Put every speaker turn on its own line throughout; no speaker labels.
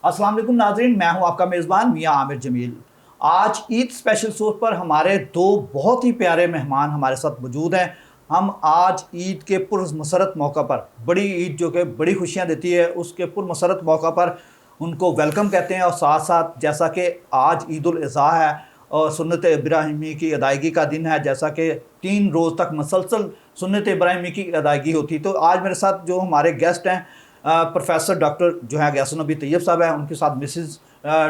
अस्सलाम वालेकुम नाज़रीन, मैं हूं आपका मेज़बान मियां आमिर जमील। आज ईद स्पेशल शो पर हमारे दो बहुत ही प्यारे मेहमान हमारे साथ मौजूद हैं। हम आज ईद के पुरमसरत मौका पर, बड़ी ईद जो कि बड़ी खुशियां देती है, उसके पुरमसरत मौका पर उनको वेलकम कहते हैं। और साथ साथ जैसा कि आज ईद उल अज़हा है और सुन्नत इब्राहिमी की अदायगी का दिन है, जैसा कि 3 रोज़ तक मसलसल सुन्नत इब्राहिमी की अदायगी होती, तो आज मेरे साथ जो हमारे गेस्ट हैं प्रोफेसर डॉक्टर जो है गयासुन नबी तैयब साहब हैं, उनके साथ मिसिज़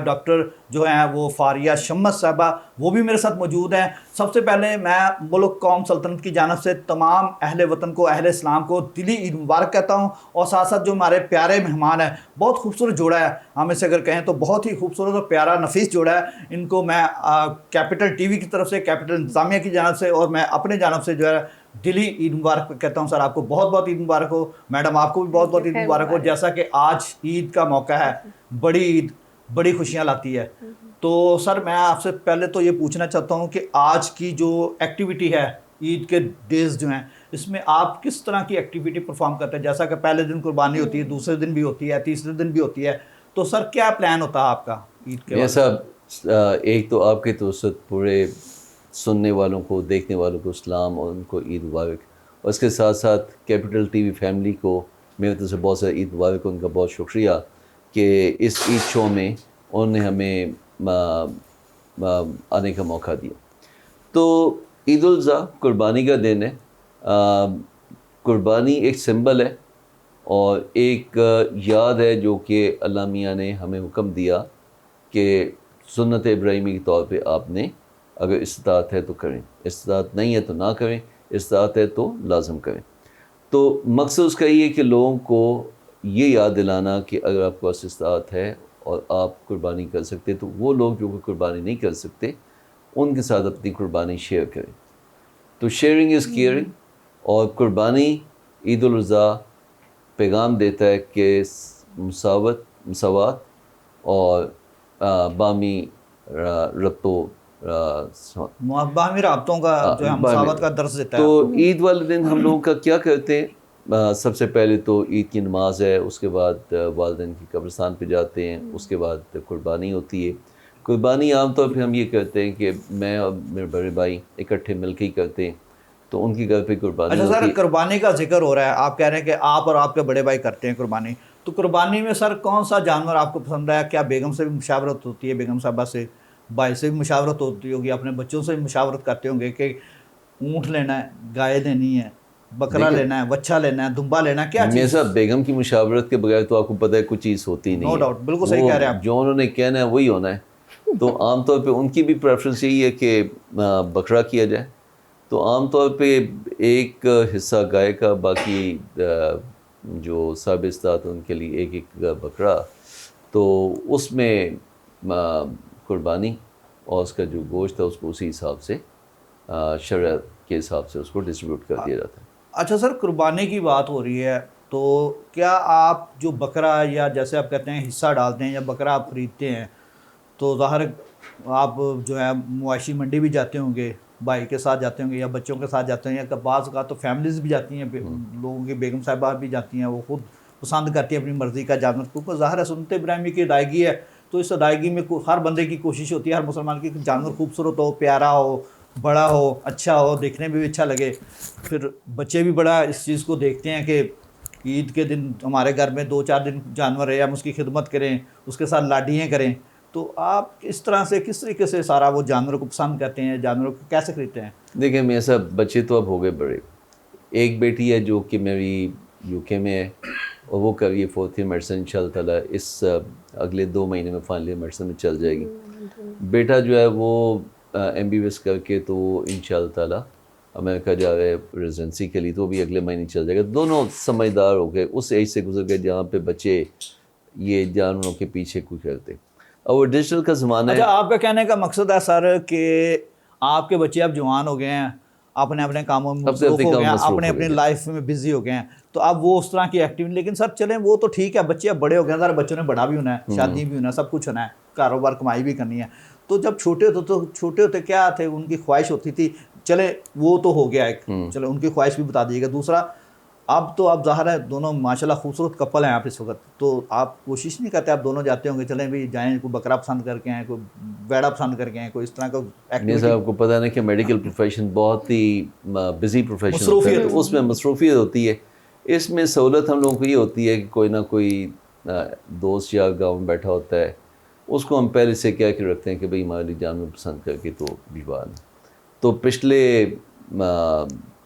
डॉक्टर जो हैं वो फारिया शम्मस साहबा, वो भी मेरे साथ मौजूद हैं। सबसे पहले मैं मुल्क कौम सल्तनत की जानब से तमाम अहले वतन को, अहले इस्लाम को दिली ईद मुबारक कहता हूँ। और साथ साथ जो हमारे प्यारे मेहमान हैं, बहुत खूबसूरत जोड़ा है, हम इसे अगर कहें तो बहुत ही खूबसूरत और प्यारा नफीस जोड़ा है। इनको मैं कैपिटल टीवी की तरफ से, कैपिटल इंतज़ामिया की जानब से और मैं अपने जानब से जो है दिली ईद मुबारक कहता हूँ। सर आपको बहुत बहुत ईद मुबारक हो। मैडम आपको भी बहुत बहुत ईद मुबारक हो। जैसा कि आज ईद का मौका है, बड़ी ईद बड़ी खुशियाँ लाती है। तो सर मैं आपसे पहले तो ये पूछना चाहता हूँ कि आज की जो एक्टिविटी है, ईद के डेज़ जो हैं, इसमें आप किस तरह की एक्टिविटी परफॉर्म करते हैं? जैसा कि पहले दिन कुर्बानी होती है, दूसरे दिन भी होती है, तीसरे दिन भी होती है, तो सर क्या प्लान होता है आपका ईद के
ये
बाद?
सब एक तो आपके तवसत पूरे सुनने वालों को, देखने वालों को इस्लाम और उनको ईद मुबारक। और इसके साथ साथ कैपिटल टीवी फैमिली को मेरी तरफ से बहुत सारा ईद मुबारक। उनका बहुत शुक्रिया कि इस ईद शो में उन्होंने हमें आने का मौका दिया। तो ईद उल अज़हा कुर्बानी का दिन है। कुर्बानी एक सिंबल है और एक याद है जो कि अल्लाह मियाँ ने हमें हुक्म दिया कि सुन्नत इब्राहिमी के तौर पे आपने अगर इस्तात है तो करें, इस्तात नहीं है तो ना करें, इस्तात है तो लाजम करें। तो मकसद उसका ये है कि लोगों को ये याद दिलाना कि अगर आपके पास इस्तात है और आप कुर्बानी कर सकते, तो वो लोग जो कुर्बानी नहीं कर सकते उनके साथ अपनी कुर्बानी शेयर करें। तो शेयरिंग इज़ केयरिंग। और कुर्बानी ईद उल अज़हा पैगाम देता है कि मसावत और बामी रब्तो
बाहमी राब्तों का जो है मसावत का दर्स देता है।
तो ईद वाले दिन हम लोगों का क्या करते हैं? सबसे पहले तो ईद की नमाज है, उसके बाद वालिदैन की कब्रिस्तान पे जाते हैं, उसके बाद कुर्बानी होती है। कुर्बानी आमतौर पे हम ये करते हैं कि मैं और मेरे बड़े भाई इकट्ठे मिलकर ही करते हैं, तो उनकी घर पे कुर्बानी
अच्छा
होती
सर,
है।
कुर्बानी का जिक्र हो रहा है, आप कह रहे हैं कि आप और आपके बड़े भाई करते हैं कुर्बानी, तो कुर्बानी में सर कौन सा जानवर आपको पसंद है? क्या बेगम से भी मुशावरत होती है, बेगम साहबा से, भाई से भी मुशावरत होती होगी, अपने बच्चों से भी मुशावरत करते होंगे कि ऊँट लेना है, गाय लेनी है, बकरा
देखिए,
लेना है, बच्चा लेना है, दुम्बा लेना है, क्या
मेरे
चीज़?
साहब बेगम की मुशावरत के बगैर तो आपको पता है कुछ चीज़ होती
नो
नहीं है।
डाउट, बिल्कुल सही
वो
कह रहे हैं आप।
जो उन्होंने कहना है वही होना है। तो आमतौर पे उनकी भी प्रेफरेंस यही है कि बकरा किया जाए। तो आमतौर पे एक हिस्सा गाय का, बाकी जो साबिस्तात उनके लिए एक एक बकरा। तो उसमें कुर्बानी और उसका जो गोश्त है उसको उसी हिसाब से शरीयत के हिसाब से उसको डिस्ट्रीब्यूट कर दिया जाता है।
अच्छा सर, कुर्बानी की बात हो रही है, तो क्या आप जो बकरा या जैसे आप कहते हैं हिस्सा डालते हैं या बकरा आप ख़रीदते हैं, तो ज़ाहिर आप जो है मुआशी मंडी भी जाते होंगे, भाई के साथ जाते होंगे या बच्चों के साथ जाते हैं, या बाज़ का तो फैमिलीज़ भी जाती हैं, लोगों की बेगम साहिबा भी जाती हैं, वो खुद पसंद करती हैं अपनी मर्ज़ी का जानवर, क्योंकि ज़ाहिर है सुन्नत इब्राहिमी की अदायगी है। तो इस अदायगी में हर बंदे की कोशिश होती है, हर मुसलमान की, कि जानवर खूबसूरत हो, प्यारा हो, बड़ा हो, अच्छा हो, देखने में भी अच्छा लगे। फिर बच्चे भी बड़ा इस चीज़ को देखते हैं कि ईद के दिन हमारे घर में 2-4 दिन जानवर है, हम उसकी खिदमत करें, उसके साथ लाडियाँ करें। तो आप इस तरह से किस तरीके से सारा वो जानवर को पसंद करते हैं, जानवरों को कैसे खरीदते हैं?
देखिए मेरे सब बच्चे तो अब हो गए बड़े। एक बेटी है जो कि मेरी यूके में है और वो कर रही है 4th ईयर मेडिसिन। इंशाल्लाह ताला इस अगले 2 महीने में फाइनल ईयर मेडिसिन में चल जाएगी। बेटा जो है वो MBBS करके तो इंशाल्लाह ताला अमेरिका जा रहे हैं रेजिडेंसी के लिए, तो भी अगले महीने चल जाएगा। दोनों समझदार हो गए, उस एज से गुजर गए जहाँ पे बच्चे ये जानवरों के पीछे कुछ करते। और वो डिजिटल का ज़माना है।
अच्छा, आपका कहने का मकसद है सर कि आपके बच्चे अब जवान हो गए हैं, अपने अपने कामों में मसरूफ़ हो गए हैं, अपने अपनी लाइफ में बिजी हो गए हैं, तो अब वो उस तरह की एक्टिविटी, लेकिन सर चलें वो तो ठीक है, बच्चे अब बड़े हो गए हैं, सारे बच्चों ने बड़ा भी होना है, शादी भी होना है, सब कुछ होना है, कारोबार कमाई भी करनी है। तो जब छोटे होते तो छोटे होते क्या थे, उनकी ख्वाहिश होती थी, चले वो तो हो गया एक, चले उनकी ख्वाहिश भी बता दीजिएगा। दूसरा, अब तो आप ज़ाहिर है दोनों माशाल्लाह खूबसूरत कपल हैं आप इस वक्त, तो आप कोशिश नहीं करते, आप दोनों जाते होंगे चलें भी जाएं, कोई बकरा पसंद करके आएँ, कोई वेड़ा पसंद करके आएँ, कोई इस तरह का
नहीं
एक्टिविटी?
साहब, आपको पता नहीं कि मेडिकल प्रोफेशन बहुत ही बिजी प्रोफेशन होता है,
मसरूफियत।
तो उसमें मसरूफियत होती है। इसमें सहूलत हम लोगों को ये होती है कि कोई ना कोई दोस्त या गाँव में बैठा होता है, उसको हम पहले से कह के रखते हैं कि भाई हमारी जानवर पसंद करके तो भिजवा दें। तो पिछले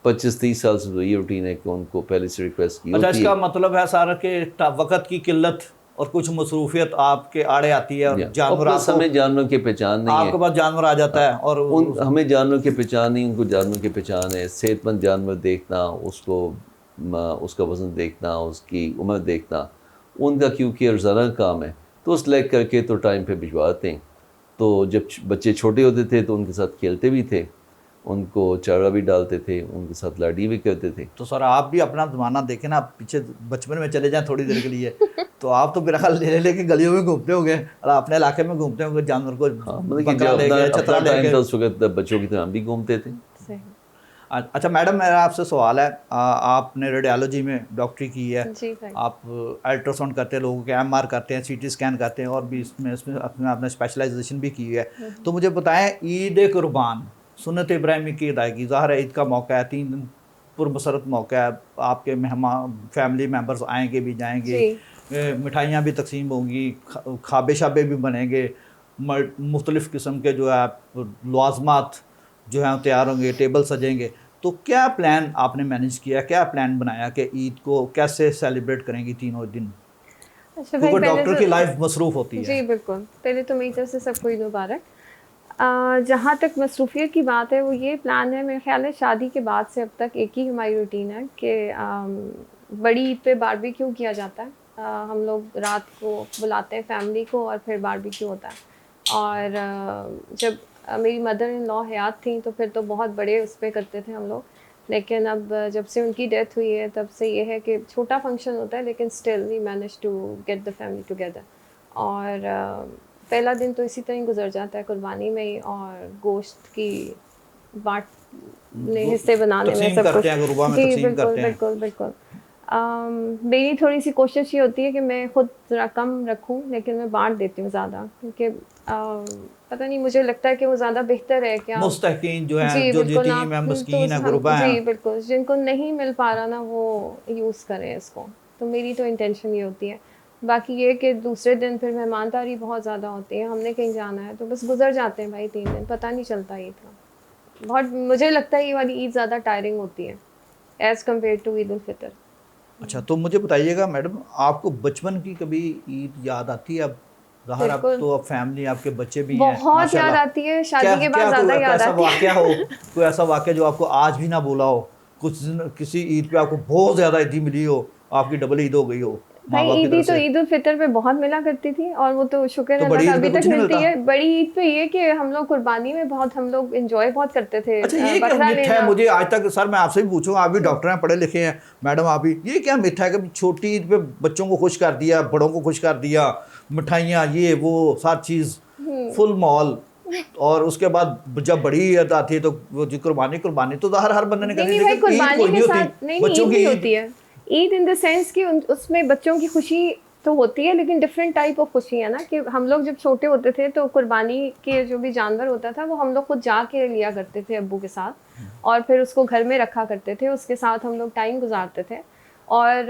25-30 साल से तो ये रूटीन है कि उनको पहले से रिक्वेस्ट की
अच्छा,
होती
इसका
है।
मतलब है सारा के वक़्त की किल्लत और कुछ मसरूफियत आपके आड़े आती है, और जानवर
और प्लस
आपको,
हमें जानवरों की पहचान नहीं
आपके
है।
पास जानवर आ जाता है और
उन हमें जानवरों की पहचान नहीं, उनको जानवरों की पहचान है। सेहतमंद जानवर देखना, उसको उसका वज़न देखना, उसकी उम्र देखना, उनका क्योंकि रोज़ाना का काम है, तो सेलेक्ट करके तो टाइम पे भिजवाते हैं। तो जब बच्चे छोटे होते थे तो उनके साथ खेलते भी थे, उनको चारा भी डालते थे, उनके साथ लाडी भी करते थे।
तो सर आप भी अपना ज़माना देखें ना, आप पीछे बचपन में चले जाएं थोड़ी देर के लिए, तो आप तो मेरा ख्याल ले लेके गलियों में घूमते होंगे और अपने इलाके में घूमते होंगे, जानवर को
हाँ, मतलब कि
बकरा
जब
ले गए,
अपना
छतरा ले
टाइम
गए।
था उस वक्त बच्चों की तरह हम भी घूमते थे।
सही।
अच्छा मैडम, मेरा आपसे सवाल है, आपने रेडियोलॉजी में डॉक्टरी की है,
जी भाई।
आप अल्ट्रासाउंड करते हैं लोगों के, एमआर करते हैं, सीटी स्कैन करते हैं, और भी इसमें अपने आपने स्पेशलाइजेशन भी की है। तो मुझे बताएं, ईद कुर्बान सुन्नत इब्राहिमी की अदायगी, ज़ाहिर है ईद का मौका है, 3 दिन पुरमसरत मौका है, आपके मेहमान फैमिली मेम्बर्स आएंगे भी जाएंगे,
जी।
मिठाइयाँ भी तकसीम होंगी, खाबे शाबे भी बनेंगे, मुख्तलिफ़ किस्म के जो है लवाजमात जो हैं तैयार होंगे, टेबल सजेंगे। तो क्या प्लान आपने मैनेज किया, क्या प्लान बनाया कि ईद को कैसे सेलिब्रेट करेंगी तीनों दिन?
अच्छा भाई,
क्योंकि
पहले
डॉक्टर
तो
की लाइफ मसरूफ़ होती है।
जी बिल्कुल, पहले तो मेरी तरफ से सबको ईद मुबारक। जहाँ तक मसरूफियत की बात है, वो ये प्लान है, मेरे ख्याल है शादी के बाद से अब तक एक ही हमारी रूटीन है कि बड़ी ईद पे बारबेक्यू किया जाता है। हम लोग रात को बुलाते हैं फैमिली को और फिर बारबेक्यू होता है। और जब मेरी मदर इन लॉ हयात थी तो फिर तो बहुत बड़े उस पर करते थे हम लोग, लेकिन अब जब से उनकी डेथ हुई है तब से ये है कि छोटा फंक्शन होता है, लेकिन still we manage to get the family together. और पहला दिन तो इसी तरह ही गुजर जाता है कुर्बानी में ही, और गोश्त की बांटने हिस्से बनाने में सब कुछ। जी बिल्कुल बिल्कुल बिल्कुल। मेरी थोड़ी सी कोशिश ये होती है कि मैं खुद ज़रा कम रखूं, लेकिन मैं बांट देती हूँ ज़्यादा, क्योंकि पता नहीं, मुझे लगता है कि वो ज़्यादा बेहतर है कि
मुस्तहकीन जो है,
जी
जो
बिल्कुल,
यतीम है, मस्कीन
तो
है, गुरबा है,
जी बिल्कुल, जिनको नहीं मिल पा रहा ना वो यूज़ करें इसको। तो मेरी तो इंटेंशन ये होती है। बाकी ये कि दूसरे दिन फिर मेहमानदारी बहुत ज़्यादा होती है, हमने कहीं जाना है तो बस गुजर जाते हैं भाई 3 दिन, पता नहीं चलता ईद का। बहुत मुझे लगता है ये वाली ईद ज़्यादा टायरिंग होती है as compare to Eid ul Fitr.
अच्छा, तो मुझे बताइएगा मैडम, आपको बचपन की कभी ईद याद आती है? अब ज़ाहिर अब तो अब फैमिली, आपके बच्चे भी हैं
बहुत याद आती है, शादी के बाद ज़्यादा याद आती है।
वाक़या हो, कोई ऐसा वाक़या जो आपको आज भी ना भूला हो, किसी ईद पे आपको बहुत ज़्यादा ईदी मिली हो, आपकी डबल ईद हो गई हो माँ
भाई
बाप की
ईदी
तरफ
तो
से?
ईद उल फितर पे बहुत मिला करती थी, और वो तो शुक्र
तो
है
बड़ी
अल्लाह का
ईद पे
अभी
कुछ
तक
नहीं
मिलती
मिलता?
है। बड़ी ईद पे ये कि हम लोग कुर्बानी में बहुत हम लोग एंजॉय बहुत करते थे।
अच्छा, ये क्या
बकरा
मिथ है?
लेना।
मुझे आज तक सर, मैं आपसे भी पूछूंगा, आप भी डॉक्टर हैं, पढ़े लिखे हैं मैडम, आप भी, ये क्या मिथ है कि छोटी ईद पे बच्चों को खुश कर दिया, बड़ों को खुश कर दिया, मिठाइयाँ ये वो सारी चीज़, फुल मॉल, और उसके बाद जब बड़ी ईद आती है तो वो जी कुर्बानी तो हर बंदे ने
नहीं
करनी,
नहीं भाई,
लेकिन ईद
कुर्बानी
कोई
के
नहीं
साथ
होती,
नहीं
बच्चों
ईद
की
भी
ईद।
होती है। ईद इन द सेंस कि उसमें बच्चों की खुशी तो होती है, लेकिन डिफरेंट टाइप ऑफ खुशी है ना, कि हम लोग जब छोटे होते थे तो कुर्बानी के जो भी जानवर होता था वो हम लोग खुद जाके लिया करते थे अब्बू के साथ, और फिर उसको घर में रखा करते थे, उसके साथ हम लोग टाइम गुजारते थे। और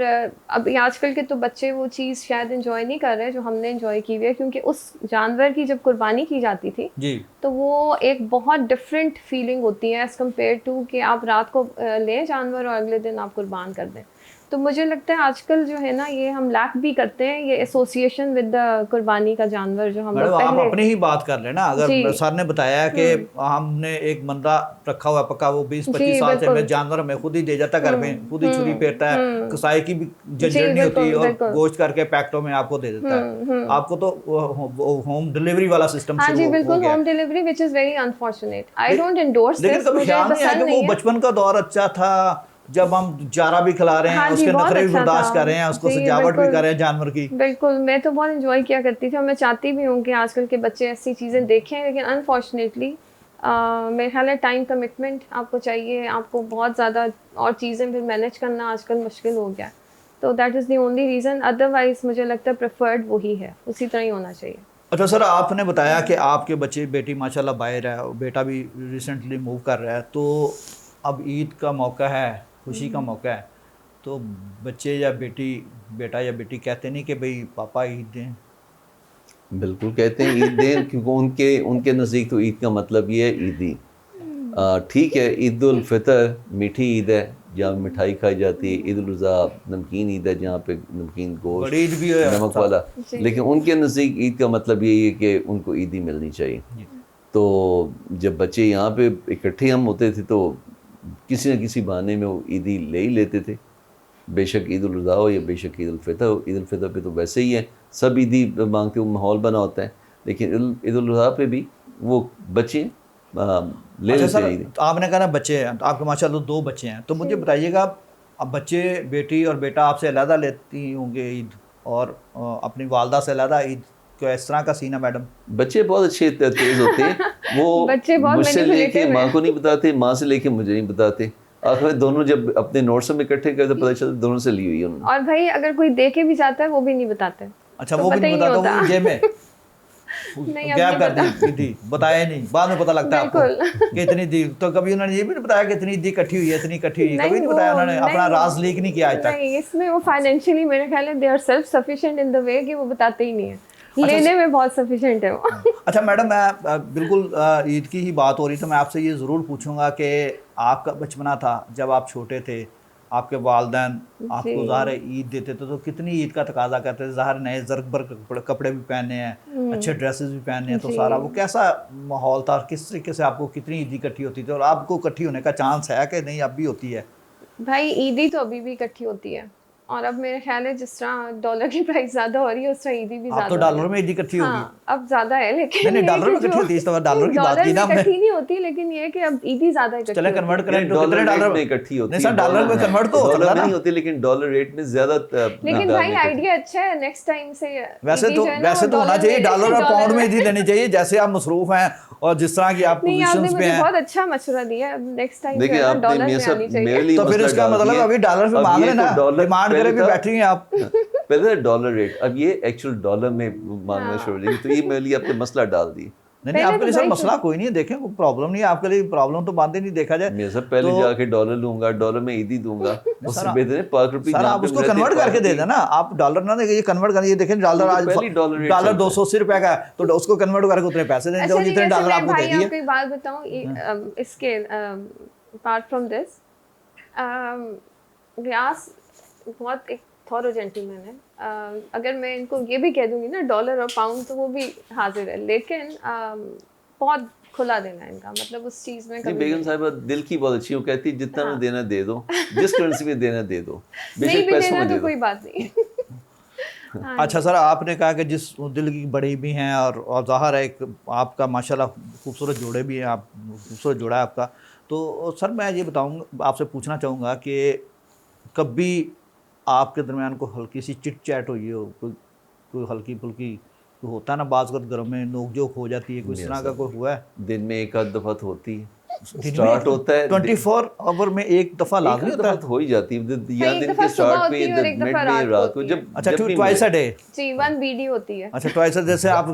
अब आजकल के तो बच्चे वो चीज़ शायद एंजॉय नहीं कर रहे जो हमने एंजॉय की हुई है, क्योंकि उस जानवर की जब कुर्बानी की जाती थी
जी,
तो वो एक बहुत डिफरेंट फीलिंग होती है एज़ कम्पेयर टू कि आप रात को लें जानवर और अगले दिन आप कुर्बान कर दें। तो मुझे लगता है आजकल जो है ना, ये हम लैक भी करते हैं ये एसोसिएशन विद द कुर्बानी का जानवर जो हम लोग
मैडम आप
पहले।
अपनी ही बात कर लेना, अगर
जी।
सर ने बताया कि हमने एक बंदा रखा हुआ पक्का, वो 20-25
जी
साल से
बिल्कुल।
हमें जानवर हमें खुद ही दे जाता घर में, खुद ही छुरी फेरता है, कसाई की भी
जी
झंझट नहीं होती,
बिल्कुल
और
बिल्कुल।
गोश्त करके पैकेटों में आपको दे देता है। आपको तो होम डिलीवरी वाला सिस्टम
हाँ
शुरू
जी
हो
बिल्कुल,
गया।
Home delivery which is very unfortunate, I don't endorse
लेकिन
दिस,
कभी
मुझे
ख्याल नहीं आया
पसंद
कि
नहीं
वो
है।
बचपन का दौर अच्छा था, जब हम चारा भी खिला रहे हैं,
हाँ जी,
उसके
बहुत
नखरे भी
अच्छा
बर्दाश्त
था।
कर रहे हैं, उसको
जी,
सजावट भी
बिल्कुल।
कर रहे हैं जानवर की।
बिल्कुल, मैं तो बहुत एंजॉय किया करती थी, और मैं चाहती भी हूँ कि आजकल के बच्चे ऐसी चीज़ें देखें, लेकिन अनफॉर्चुनेटली मेरे ख्याल है टाइम कमिटमेंट आपको चाहिए, आपको बहुत ज़्यादा और चीज़ें फिर मैनेज करना आजकल मुश्किल हो गया है। तो that is the only reason, otherwise मुझे लगता है प्रेफर्ड वही है, उसी तरह ही होना चाहिए।
अच्छा सर, आपने बताया कि आपके बच्चे बेटी माशाल्लाह बाहर है और बेटा भी रिसेंटली मूव कर रहा है, तो अब ईद का मौका है, खुशी का मौका है, तो बच्चे या बेटा या बेटी कहते नहीं कि भाई पापा ईद दें?
बिल्कुल कहते हैं ईद दें, क्योंकि उनके नज़दीक तो ईद का मतलब ये है ईदी। ठीक है, ईद उल फितर मीठी ईद है जहाँ मिठाई खाई जाती है, ईद उल अज़हा नमकीन ईद है जहाँ पे नमकीन गोश्त
बड़ी ईद भी है
नमक वाला,
जी।
लेकिन उनके नज़दीक ईद का मतलब यही है कि उनको ईदी मिलनी चाहिए। तो जब बच्चे यहाँ पे इकट्ठे हम होते थे तो किसी न किसी बहाने में वो ईदी ले ही लेते थे, बेशक ईद उल अज़हा हो या बेशक ईद उल फितर हो। ईद उल फितर पे तो वैसे ही है, सब ईदी मांगते हुए माहौल बना होता है, लेकिन ईद उल अज़हा पे भी वो बच्चे ले
अच्छा
लेते
सर,
हैं ईदी।
तो आपने कहा ना बच्चे हैं, तो आपके माशाल्लाह 2 बच्चे हैं, तो मुझे बताइएगा अब बच्चे बेटी और बेटा आपसे अलहदा लेती होंगे ईद और अपनी वालदा से अलहदा ईद, क्या इस तरह का सीन है मैडम?
बच्चे बहुत अच्छे तेज होते हैं, वो
बच्चे बहुत
मुझसे लेके
manipulative
माँ
हैं।
को नहीं बताते, माँ से लेके मुझे नहीं बताते। आखिर में दोनों जब अपने नोट्स में इकट्ठे करते पता चलता दोनों से ली हुई है उन्होंने।
और भाई अगर कोई दे के भी जाता है वो भी नहीं बताते।
अच्छा,
तो
वो भी
पता
नहीं
ही
बताता,
होता।
वो जेब में
नहीं, अब
गैप
नहीं
कर दी थी, बताया नहीं, बाद में पता लगता है आपको
बिल्कुल।
कि इतनी दी। तो कभी उन्होंने ये भी नहीं बताया कि इतनी दी इकट्ठी हुई है, इतनी इकट्ठी हुई है, कभी नहीं
वो
बताया उन्होंने, अपना
नहीं,
राज लीक नहीं किया आज तक?
नहीं, इसमें वो फाइनेंशियली मेरे ख्याल है they are self sufficient in the way कि वो बताते ही नहीं है, लेने में बहुत सफिशिएंट है वो।
अच्छा मैडम, मैं बिल्कुल ईद की ही बात हो रही, तो मैं आपसे ये ज़रूर पूछूंगा कि आपका बचपना था जब आप छोटे थे, आपके वालिदैन आपको ज़ाहिर है ईद देते थे, तो कितनी ईद का तकाजा करते थे? ज़ाहिर नए ज़र्क बर्क कपड़े भी पहनने हैं, अच्छे ड्रेसेस भी पहनने हैं, तो सारा वो कैसा माहौल था और किस तरीके से आपको कितनी ईद इकट्ठी होती थी, और आपको इकट्ठी होने का चांस है कि नहीं अब भी होती है?
भाई ईदी तो अभी भी इकट्ठी होती है, और अब मेरे ख्याल है जिस तरह डॉलर की प्राइस ज़्यादा हो रही है उस तरह ईदी भी
आप
ज़्यादा
तो
हो रही
डॉलर
है।
में ईद इकट्ठी होगी?
हाँ, अब ज़्यादा है, लेकिन
नहीं,
ये
डॉलर में
कि
इकट्ठी
जो-
होती है, इस दफा डॉलर की बात
डॉलर
की
में
ना हमने।
इकट्ठी नहीं होती, लेकिन ये है कि अब ईदी ज़्यादा इकट्ठी
चले
होती है।
कन्वर्ट करें तो
डॉलर
कितने
रेट
डॉलर
में इकट्ठी होती
नहीं
है।
सर, डॉलर में कन्वर्ट तो हो
डॉलर
सकता
में
ना।
नहीं होती, लेकिन डॉलर रेट में ज्यादा
लेकिन
दाम
भाई
में इकट्ठी।
आइडिया अच्छा है, नेक्स्ट टाइम से
वैसे
ईदी
तो
जो है ना, वो
वैसे तो होना
डॉलर
चाहिए,
में-
डॉलर और पाउंड में
डॉलर
ईदी देनी चाहिए, जैसे आप मसरूफ हैं और जिस तरह की आप
नहीं, आपने
पोजीशंस पे
मुझे
हैं।
बहुत अच्छा मशवरा दिया है, नेक्स्ट टाइम जो
देखिए
है ना
आपने
डॉलर
मेरे
में
साथ
आनी
मेरे
चाहिए।
लिए
तो फिर
मसला
इसका
डाल
मतलब
दिया।
अभी डॉलर पे
अब
मांग
ये
रहे
तो
ना,
डॉलर
डिमांड करे
पहले
भी
था-
बैठी हैं आप।
पहले था डॉलर रेट, अब ये एक्चुअल डॉलर में मांगना शुरू हो जाएगी, तो ये मेरे लिए आपने मसला डाल दी।
नहीं
पहले
आपके
तो
लिए सर
भाई
मसला कोई नहीं है, देखें कोई प्रॉब्लम नहीं है आपके लिए, प्रॉब्लम तो बातें नहीं देखा जाए
मैं सब पहले
तो
जाके डॉलर लूंगा, डॉलर में ईदी दूंगा, उससे बेहतर है ₹5
सर
जहाँ
आप
पे
उसको
रहते
कन्वर्ट करके दे
₹5
देना, आप डॉलर ना देखिए, ये कन्वर्ट करिए, देखें डॉलर
तो
आज
पहले डॉलर रेट
डॉलर
चलता है।
280 रुपए का है, तो उसको कन्वर्ट करके उतने पैसे दें
अच्छा
जो
नहीं,
जितने
वैसे
डॉलर
मैं
आपको दे
भाई
दिए।
आपको एक बात बताऊं, इसके अपार्ट फ्रॉम दिस, व्यास बहुत एक थॉरो जेंटलमैन है। अगर मैं इनको ये भी कह दूंगी ना डॉलर और पाउंड, तो वो भी हाजिर है, लेकिन बहुत खुला देना है इनका, मतलब उस चीज़ में
नहीं,
कभी
बेगम
नहीं।
साहिबा दिल की बहुत अच्छी, वो कहती है जितना
हाँ।
में देना दे दो, जिस करेंसी में देना दे दो,
नहीं
बेशक
भी
पैसों
देना
में दे
तो
दो।
कोई बात नहीं। हाँ
अच्छा सर, आपने कहा कि जिस दिल की बड़ी भी हैं और ज़ाहिर है एक आपका माशाल्लाह खूबसूरत जोड़े भी हैं, आप खूबसूरत जोड़ा है आपका, तो सर मैं ये बताऊंगा, आपसे पूछना चाहूँगा कि कभी आपके दरमियान कोई हल्की सी चिट चैट हुई हो, कोई हल्की फुल्की, तो होता है ना बाज़ वक़्त घरों में नोक झोंक हो जाती है, कोई इस तरह का कोई हुआ है?
दिन में एक आध दफा तो होती है,
दिन
स्टार्ट
में
होता है
24 आवर में एक दफ़ा
एक
लाजमी
आध
होता
दफा
है?
तो हो ही जाती है, या
एक
दिन
दफा
के
सुबह
स्टार्ट
होती है और
पे,
एक
मिड
दफा
में, रात को,
होती
जब
है।
अच्छा,
जब भी
ट्वाइस अ
मिले।
डे?
जी, 1 BD होती है।
अच्छा, ट्वाइस जैसे आप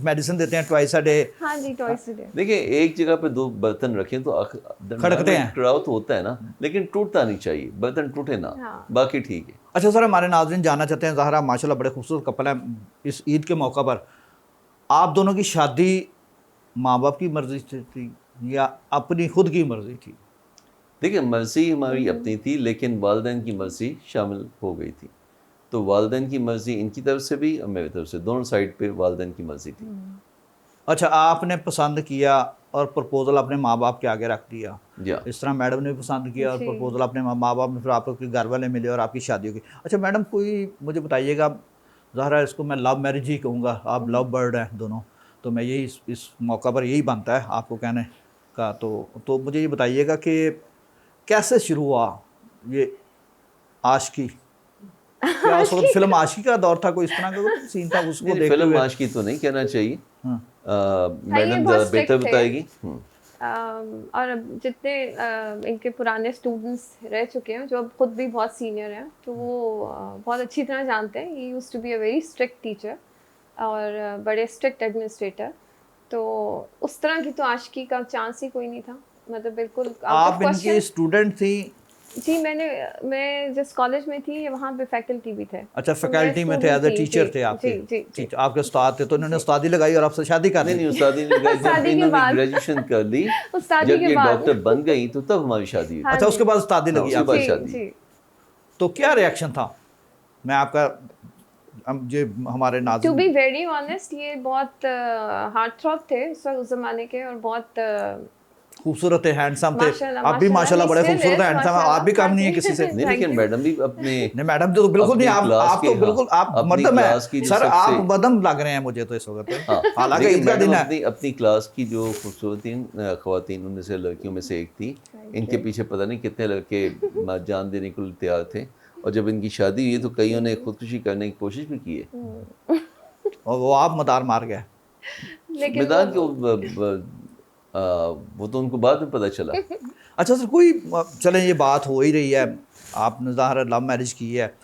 मेडिसिन देते हैं ट्वाइस अ डे?
हाँ जी, टॉयस डे।
देखिए एक जगह पे 2 बर्तन रखें तो
खड़कते हैं।
टकराव तो होता है ना, लेकिन टूटता नहीं चाहिए, बर्तन टूटे ना,
हाँ।
बाकी ठीक है।
अच्छा सर, हमारे नाज़रीन जानना चाहते हैं, ज़ाहिर माशाल्लाह बड़े खूबसूरत कपल हैं, इस ईद के मौका पर आप दोनों की शादी माँ बाप की मर्ज़ी से थी या अपनी खुद की मर्ज़ी थी?
देखिए मर्ज़ी हमारी अपनी थी, लेकिन वालिदैन की मर्ज़ी शामिल हो गई थी, तो वालिदैन की मर्ज़ी इनकी तरफ से भी और मेरी तरफ से, दोनों साइड पे वालिदैन की मर्ज़ी थी।
अच्छा, आपने पसंद किया और प्रपोज़ल अपने माँ बाप के आगे रख दिया,
या
इस तरह मैडम ने भी पसंद किया और
जी।
प्रपोज़ल अपने माँ बाप ने, फिर आपके घर वाले मिले और आपकी शादी हो गई। अच्छा मैडम, कोई मुझे बताइएगा, ज़ाहिर इसको मैं लव मैरिज ही कहूँगा, आप लव बर्ड हैं दोनों, तो मैं यही इस मौका पर यही बनता है आपको कहने का, तो मुझे ये बताइएगा कि कैसे शुरू हुआ ये आशिकी? क्या उस वक्त फिल्म आशिकी का दौर था, कोई इस तरह का कोई सीन था उसको देखते
फिल्म
हुए?
आशिकी तो नहीं कहना चाहिए,
हाँ।
ये
मैडम
बहुत
ज़रा बेहतर
strict है।
बताएगी।
और अब जितने इनके पुराने स्टूडेंट्स रह चुके हैं जो अब खुद भी बहुत सीनियर हैं, तो वो बहुत अच्छी तरह जानते हैं। He used to be a very strict teacher और बड़े स्ट्रिक्ट एडमिनिस्ट्रेटर। तो उस तरह की तो आशिकी का चांस ही कोई नहीं था, मतलब बिल्कुल out of
आप इनकी
question।
स्टूडेंट थी?
जी, मैं जिस कॉलेज में थी वहाँ पे फैकल्टी भी थे।
अच्छा,
तो मैं
फैकल्टी में थे, एज ए
student थी।
टीचर
जी,
थे आपके?
जी जी जी।
आपके उस्ताद थे, तो इन्होंने उस्तादी लगाई और आपसे शादी कर
नहीं
दी?
नहीं, उस्तादी नहीं लगाई। जब
शादी के
इन्होंने
बाद।
ग्रेजुएशन कर ली,
उस्तादी
जब
के
ये
बाद।
डॉक्टर बन गई तो तब हमारी शादी हुई।
हाँ
अच्छा,
जी।
उसके बाद उस्तादी
हाँ,
लगी
उसके बाद
आपकी?
जी
शादी।
जी।
तो क्या रिएक्शन था? मैं आपका जो हमारे
टू
नाज़रीन,
बी वेरी ऑनेस्ट, ये बहुत हार्ट थ्रॉब थे उस ज़माने के, और बहुत
खूबसूरत थे, हैंडसम थे।
माशाल्लाह
आप भी माशाल्लाह बड़े
still
खूबसूरत
is,
हैं, हैंडसम हैं, आप भी
माशाल्लाह।
कम नहीं है
हाँ जी।
किसी से।
नहीं,
Thank
लेकिन
you।
मैडम भी अपने
नहीं मैडम तो बिल्कुल नहीं,
अपनी क्लास
आप तो
के,
बिल्कुल
हाँ,
आप
अपनी
मर्दम
क्लास की
हैं
जो
सर,
सबसे,
आप मर्दम लग रहे हैं मुझे तो इस वक्त।
हाँ,
हालांकि
लेकिन
ईद का
मैडम
दिन है।
अपनी अपनी क्लास की जो खूबसूरतीन ख़वातीन उनमें से, लड़कियों में से एक थी।
Thank
इनके
you।
पीछे पता नहीं कितने लड़के जान देने को तैयार थे, और जब इनकी शादी हुई तो कईयों ने खुदकुशी करने की कोशिश भी की है।
और वो आप मदार मार गए।
लेकिन
मैदान के
वो
वो तो उनको बाद में पता चला।
अच्छा सर, कोई चलें ये बात हो ही रही है, आपने ज़ाहिर लव मैरिज की है,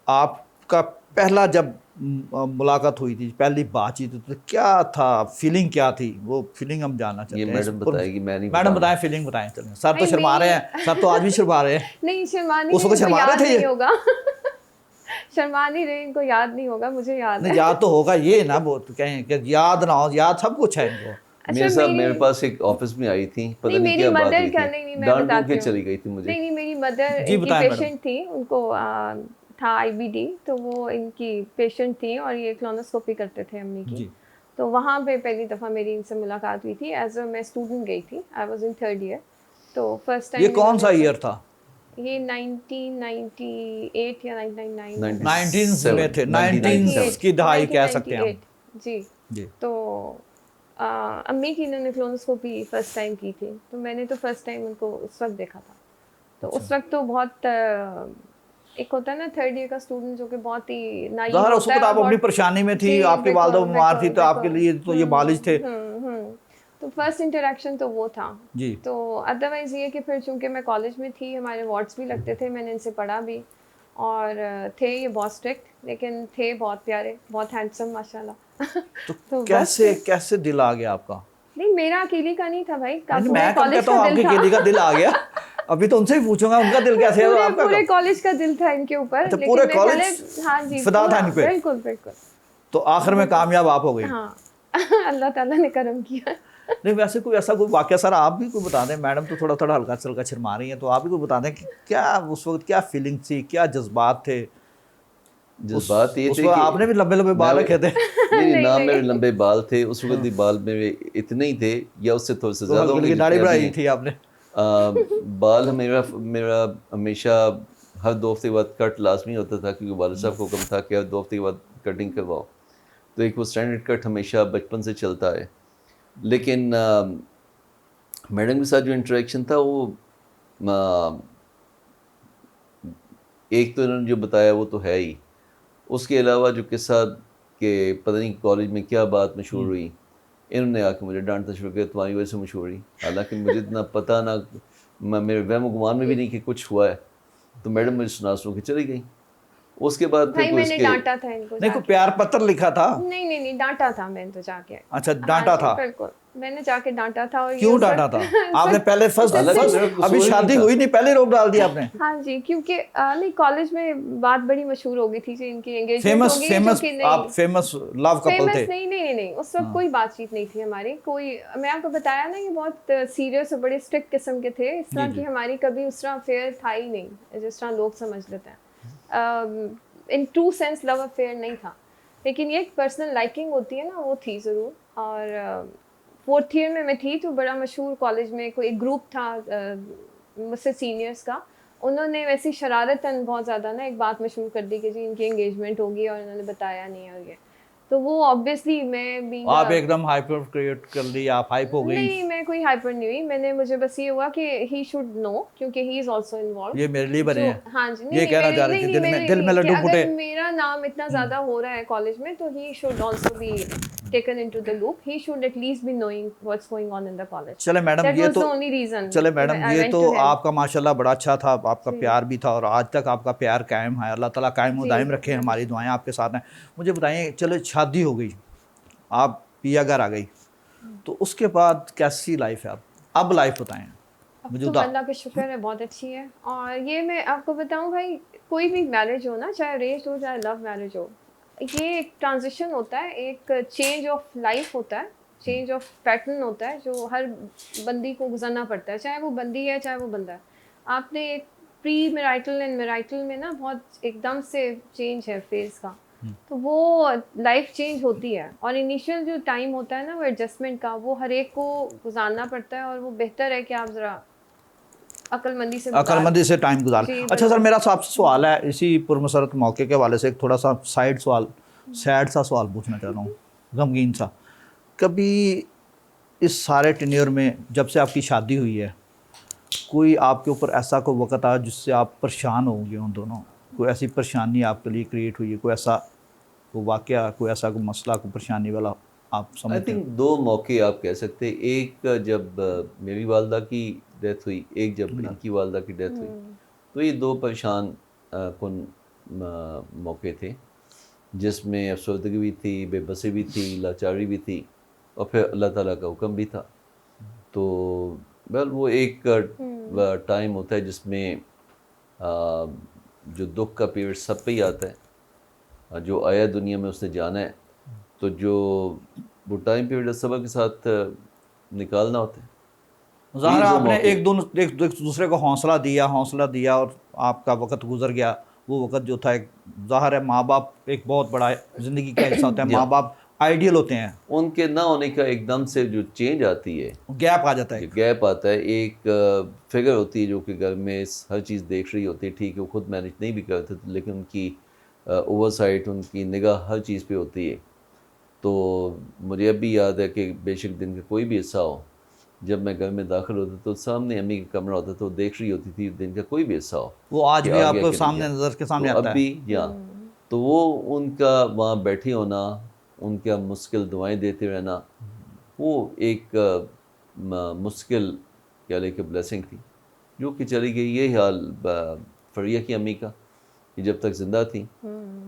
आपका पहला जब मुलाकात हुई थी, पहली बातचीत हुई, तो क्या था, फीलिंग क्या थी? वो फीलिंग हम जानना
ये
चाहते हैं।
मैडम बताएगी, मैं नहीं
मैडम
बताऊंगा।
बताएं, फीलिंग बताएं। चलें, सर तो
नहीं,
शर्मा रहे हैं, सर तो आज भी शर्मा रहे हैं।
नहीं, शर्मानी
उस वक्त
इनको
शर्मा रहे
याद
थे ये?
नहीं होगा। शर्मा नहीं रहे, इनको याद नहीं होगा, मुझे याद
नहीं,
है।
याद तो होगा, ये ना वो तो कहें कि याद ना हो, याद सब कुछ है इनको।
मेरे साथ मेरे
मेरी
पास एक ऑफिस में आई थी, पता
नहीं,
नहीं
मेरी
क्या बात
मदर
हुई
का,
थी,
नहीं मैं
डांट डूट
बताती
के
हूँ।
चली गई थी मुझे।
नहीं, मेरी मदर
जी,
इनकी
बताएं मैडम।
पेशेंट थी, उनको था IBD, तो वो इनकी पेशेंट थी और ये क्लोनोस्कोपी करते थे अम्मी की।
जी।
तो वहाँ पे पहली दफ़ा मेरी इनसे मुलाकात हुई थी। एज अ मैं स्टूडेंट गई थी, I was in 3rd year. तो फर्स्ट टाइम
ये कौन सा ईयर था?
ये 1998 या 1999
19 में थे, 19 की दहाई कह सकते हैं हम।
1998 जी।
जी।
तो अम्मी की इन्होंने क्लोनोस्कोपी फर्स्ट टाइम की थी, तो मैंने तो फर्स्ट टाइम उनको उस वक्त देखा था। तो उस वक्त तो बहुत एक होता है ना 3rd ईयर का स्टूडेंट जो कि बहुत ही नाइव
ज़ाहिर उस
होता
वक्त
है,
आप
और
अपनी
बहुत
परेशानी में थी,
जी
आपकी वालदा
बिल्कुल
बीमार थी,
बिल्कुल
तो आपके
बिल्कुल।
लिए तो ये बालिश थे।
तो फर्स्ट इंटरेक्शन तो वो था।
जी।
तो अदरवाइज़ ये कि फिर चूंकि मैं कॉलेज में थी, हमारे वार्ड्स भी लगते थे, मैंने इनसे पढ़ा भी, और थे ये बहुत स्ट्रिक्ट लेकिन थे बहुत प्यारे, बहुत हैंडसम माशाल्लाह।
तो
तो
कैसे
बस
कैसे दिल आ गया आपका?
नहीं, मेरा अकेली का नहीं था भाई, का
नहीं,
पूरे
मैं कब
कॉलेज
कहता हूँ
का दिल
आपकी
था।
केली का दिल आ गया। अभी तो उनसे ही पूछूंगा उनका दिल कैसे है,
पूरे
आपका
पूरे
कब?
कॉलेज का दिल था इनके ऊपर,
अच्छा,
लेकिन
पूरे
मैं
कॉलेज
पहले, हाँ जी,
फिदा था
पूरा,
इन पे?
बिल्कुल बिल्कुल।
तो आखिर में कामयाब आप हो गई?
हाँ। अल्लाह ताला ने करम किया।
नहीं, वैसे कोई ऐसा कोई वाकया सर आप भी कोई बता दें, मैडम तो थोड़ा थोड़ा हल्का हल्का शर्मा रही हैं, तो आप भी कोई बता दें कि क्या उस वक्त क्या फीलिंग थी, क्या जज्बात थे?
जज्बात ये
उस
थे
वक्त
कि
आपने भी लंबे लंबे बाल
मैं-
रखे थे?
नहीं,
नहीं,
ना
नहीं।
मेरे लंबे बाल थे उस वक्त भी, बाल मेरे इतने ही थे या उससे थोड़े से
तो
ज़्यादा
हल्की
होंगे
हल्की दाढ़ी
जितने अभी
बढ़ाई
हैं।
थी आपने?
बाल मेरा मेरा हमेशा हर 2 हफ्ते के बाद कट लाजमी होता था, क्योंकि वालिद साहब को हुक्म था कि हर 2 हफ्ते के बाद कटिंग करवाओ। तो एक वो स्टैंडर्ड कट हमेशा बचपन से चलता है। लेकिन मैडम के साथ जो इंटरेक्शन था वो एक तो इन्होंने जो बताया वो तो है ही, उसके अलावा जो किस्सा कि पता नहीं कॉलेज में क्या बात मशहूर हुई, इन्होंने आके मुझे डांटना शुरू किया, तुम्हारी वजह से मशहूर हुई। हालांकि मुझे इतना पता ना, मेरे वहम गुमान में भी नहीं कि कुछ हुआ है। तो मैडम मुझे सुना सुन के चली गई। उसके बाद फिर
भाई
कोई
मैंने
इसके
डांटा था इनको
नहीं, कोई
जाके।
प्यार पत्र लिखा था?
नहीं नहीं नहीं, डांटा था मैंने तो जाके।
अच्छा,
हाँ
डांटा
जी,
था?
बिल्कुल मैंने जाके डांटा था। और ये
क्यों
उस
डांटा
वक्त-
था आपने? पहले फर्स्ट
हालांकि मेरा कसूर
अभी
ही नहीं
शादी
था।
हुई नहीं, पहले रोक डाल दिया आपने?
हाँ जी, क्योंकि नहीं, कॉलेज में बात बड़ी मशहूर हो गई थी जी, इनकी एंगेजमेंट
फेमस
हो गई,
फेमस
जो कि
आप
नहीं,
फेमस लव कपल
फेमस
थे?
नहीं नहीं नहीं नहीं, उस वक्त कोई बातचीत नहीं थी हमारी कोई। मैं आपको बताया ना, ये बहुत सीरियस और बड़े स्ट्रिक्ट किस्म के थे, इस तरह
जी,
की
जी।
हमारी कभी उस तरह अफेयर था ही नहीं जिस तरह लोग समझ लेते हैं। In true sense love affair नहीं था, लेकिन ये एक पर्सनल लाइकिंग होती है ना, वो थी ज़रूर। और 4th ईयर में मैं थी तो बड़ा मशहूर कॉलेज में कोई एक ग्रुप था मुझसे सीनियर्स का, उन्होंने वैसी शरारतन बहुत ज़्यादा ना एक बात मशहूर कर दी कि जी इनकी एंगेजमेंट होगी, और इन्होंने बताया नहीं, और ये तो वो ऑब्वियसली मैं भी
आप एकदम हाइपर क्रिएट कर ली, आप हाइप हो गई।
नहीं, मैं कोई हाइपर नहीं हुई। मुझे बस ये हुआ कि ही शुड नो, क्योंकि ही इज आल्सो इन्वॉल्व।
ये मेरे लिए बने हैं,
हाँ जी,
ये कहना चाह रहे थे, दिल में
कि
लड्डू फूटे।
अगर मेरा नाम इतना ज्यादा हो रहा है कॉलेज में, तो he should also be taken into the loop. He should at least be knowing what's going on in the college.
चले मैडम,
दैट
ये
वाज द
तो
ओनली रीजन।
चले मैडम, ये तो आपका माशाल्लाह बड़ा अच्छा था, आपका प्यार भी था और आज तक आपका प्यार कायम है। अल्लाह ताला कायम व दायम रखे, हमारी दुआएं आपके साथ हैं। मुझे बताइए, चलो शादी हो गई, आप पिया घर आ गई, तो उसके बाद कैसी लाइफ है अब लाइफ बताएं।
तो अल्लाह का शुक्र है, बहुत अच्छी है। और ये मैं आपको बताऊं भाई, कोई भी मैरिज हो ना, चाहे अरेंज हो चाहे लव मैरिज हो, ये एक ट्रांजिशन होता है, एक चेंज ऑफ लाइफ होता है, चेंज ऑफ पैटर्न होता है, जो हर बंदी को गुजरना पड़ता है, चाहे वो बंदी है चाहे वो बंदा है। आपने एक प्री मैरिटल एंड मैरिटल में ना बहुत एकदम से चेंज है फेज का, तो वो लाइफ चेंज होती है। और इनिशियल जो टाइम होता है ना, वो एडजस्टमेंट का, वो हर एक को गुजारना पड़ता है। और वो बेहतर है कि आप ज़रा अक्लमंदी से
टाइम गुजार। अच्छा सर, मेरा आपसे सवाल है इसी पुरमसरत मौके के हवाले से, एक थोड़ा सा साइड सवाल, सैड सा सवाल पूछना चाह रहा हूँ, गमगीन सा। कभी इस सारे टेन्योर में, जब से आपकी शादी हुई है, कोई आपके ऊपर ऐसा कोई वक़्त आया जिससे आप परेशान होंगे उन दोनों? कोई ऐसी परेशानी आपके लिए क्रिएट हुई है, कोई ऐसा कोई वाक़या, कोई ऐसा कोई मसला, कोई परेशानी वाला आप
आई
समझते हैं?
थिंक 2 मौके आप कह सकते हैं। एक जब मेरी वालदा की डेथ हुई, एक जब इनकी वालदा की डेथ हुई, तो ये 2 परेशान कुन मौके थे, जिसमें अफसरदगी भी थी, बेबसी भी थी, लाचारी भी थी, और फिर अल्लाह ताला का हुक्म भी था। तो वेल वो एक टाइम होता है जिसमें जो दुख का पीरियड सब पे ही आता है, जो आया दुनिया में उसने जाना है, तो जो वो टाइम पीरियड सबर के साथ निकालना होता है।
ज़ाहिर है आपने एक दूसरे को हौसला दिया और आपका वक़्त गुजर गया। वो वक़्त जो था, एक ज़ाहिर है माँ बाप एक बहुत बड़ा ज़िंदगी का हिस्सा होता है, माँ बाप आइडियल होते हैं,
उनके ना होने का एकदम से जो चेंज आती है,
गैप आ जाता है,
गैप आता है। एक फिगर होती है जो कि घर में हर चीज़ देख रही होती है, ठीक है वो खुद मैनेज नहीं भी करते, लेकिन उनकी ओवरसाइट, उनकी निगाह हर चीज़ पे होती है। तो मुझे अब भी याद है कि बेशक दिन का कोई भी हिस्सा हो, जब मैं घर में दाखिल होता तो सामने अम्मी का कमरा होता, तो देख रही होती थी दिन का कोई भी हिस्सा हो।
वो आज भी आपको सामने नज़र के सामने आता है।
अब भी तो वो उनका वहाँ बैठे होना, उनका मुश्किल दुआएं देते रहना, वो एक मुश्किल क्या लेके ब्लेसिंग थी जो कि चली गई। ये हाल फरिया की अम्मी का, कि जब तक ज़िंदा थी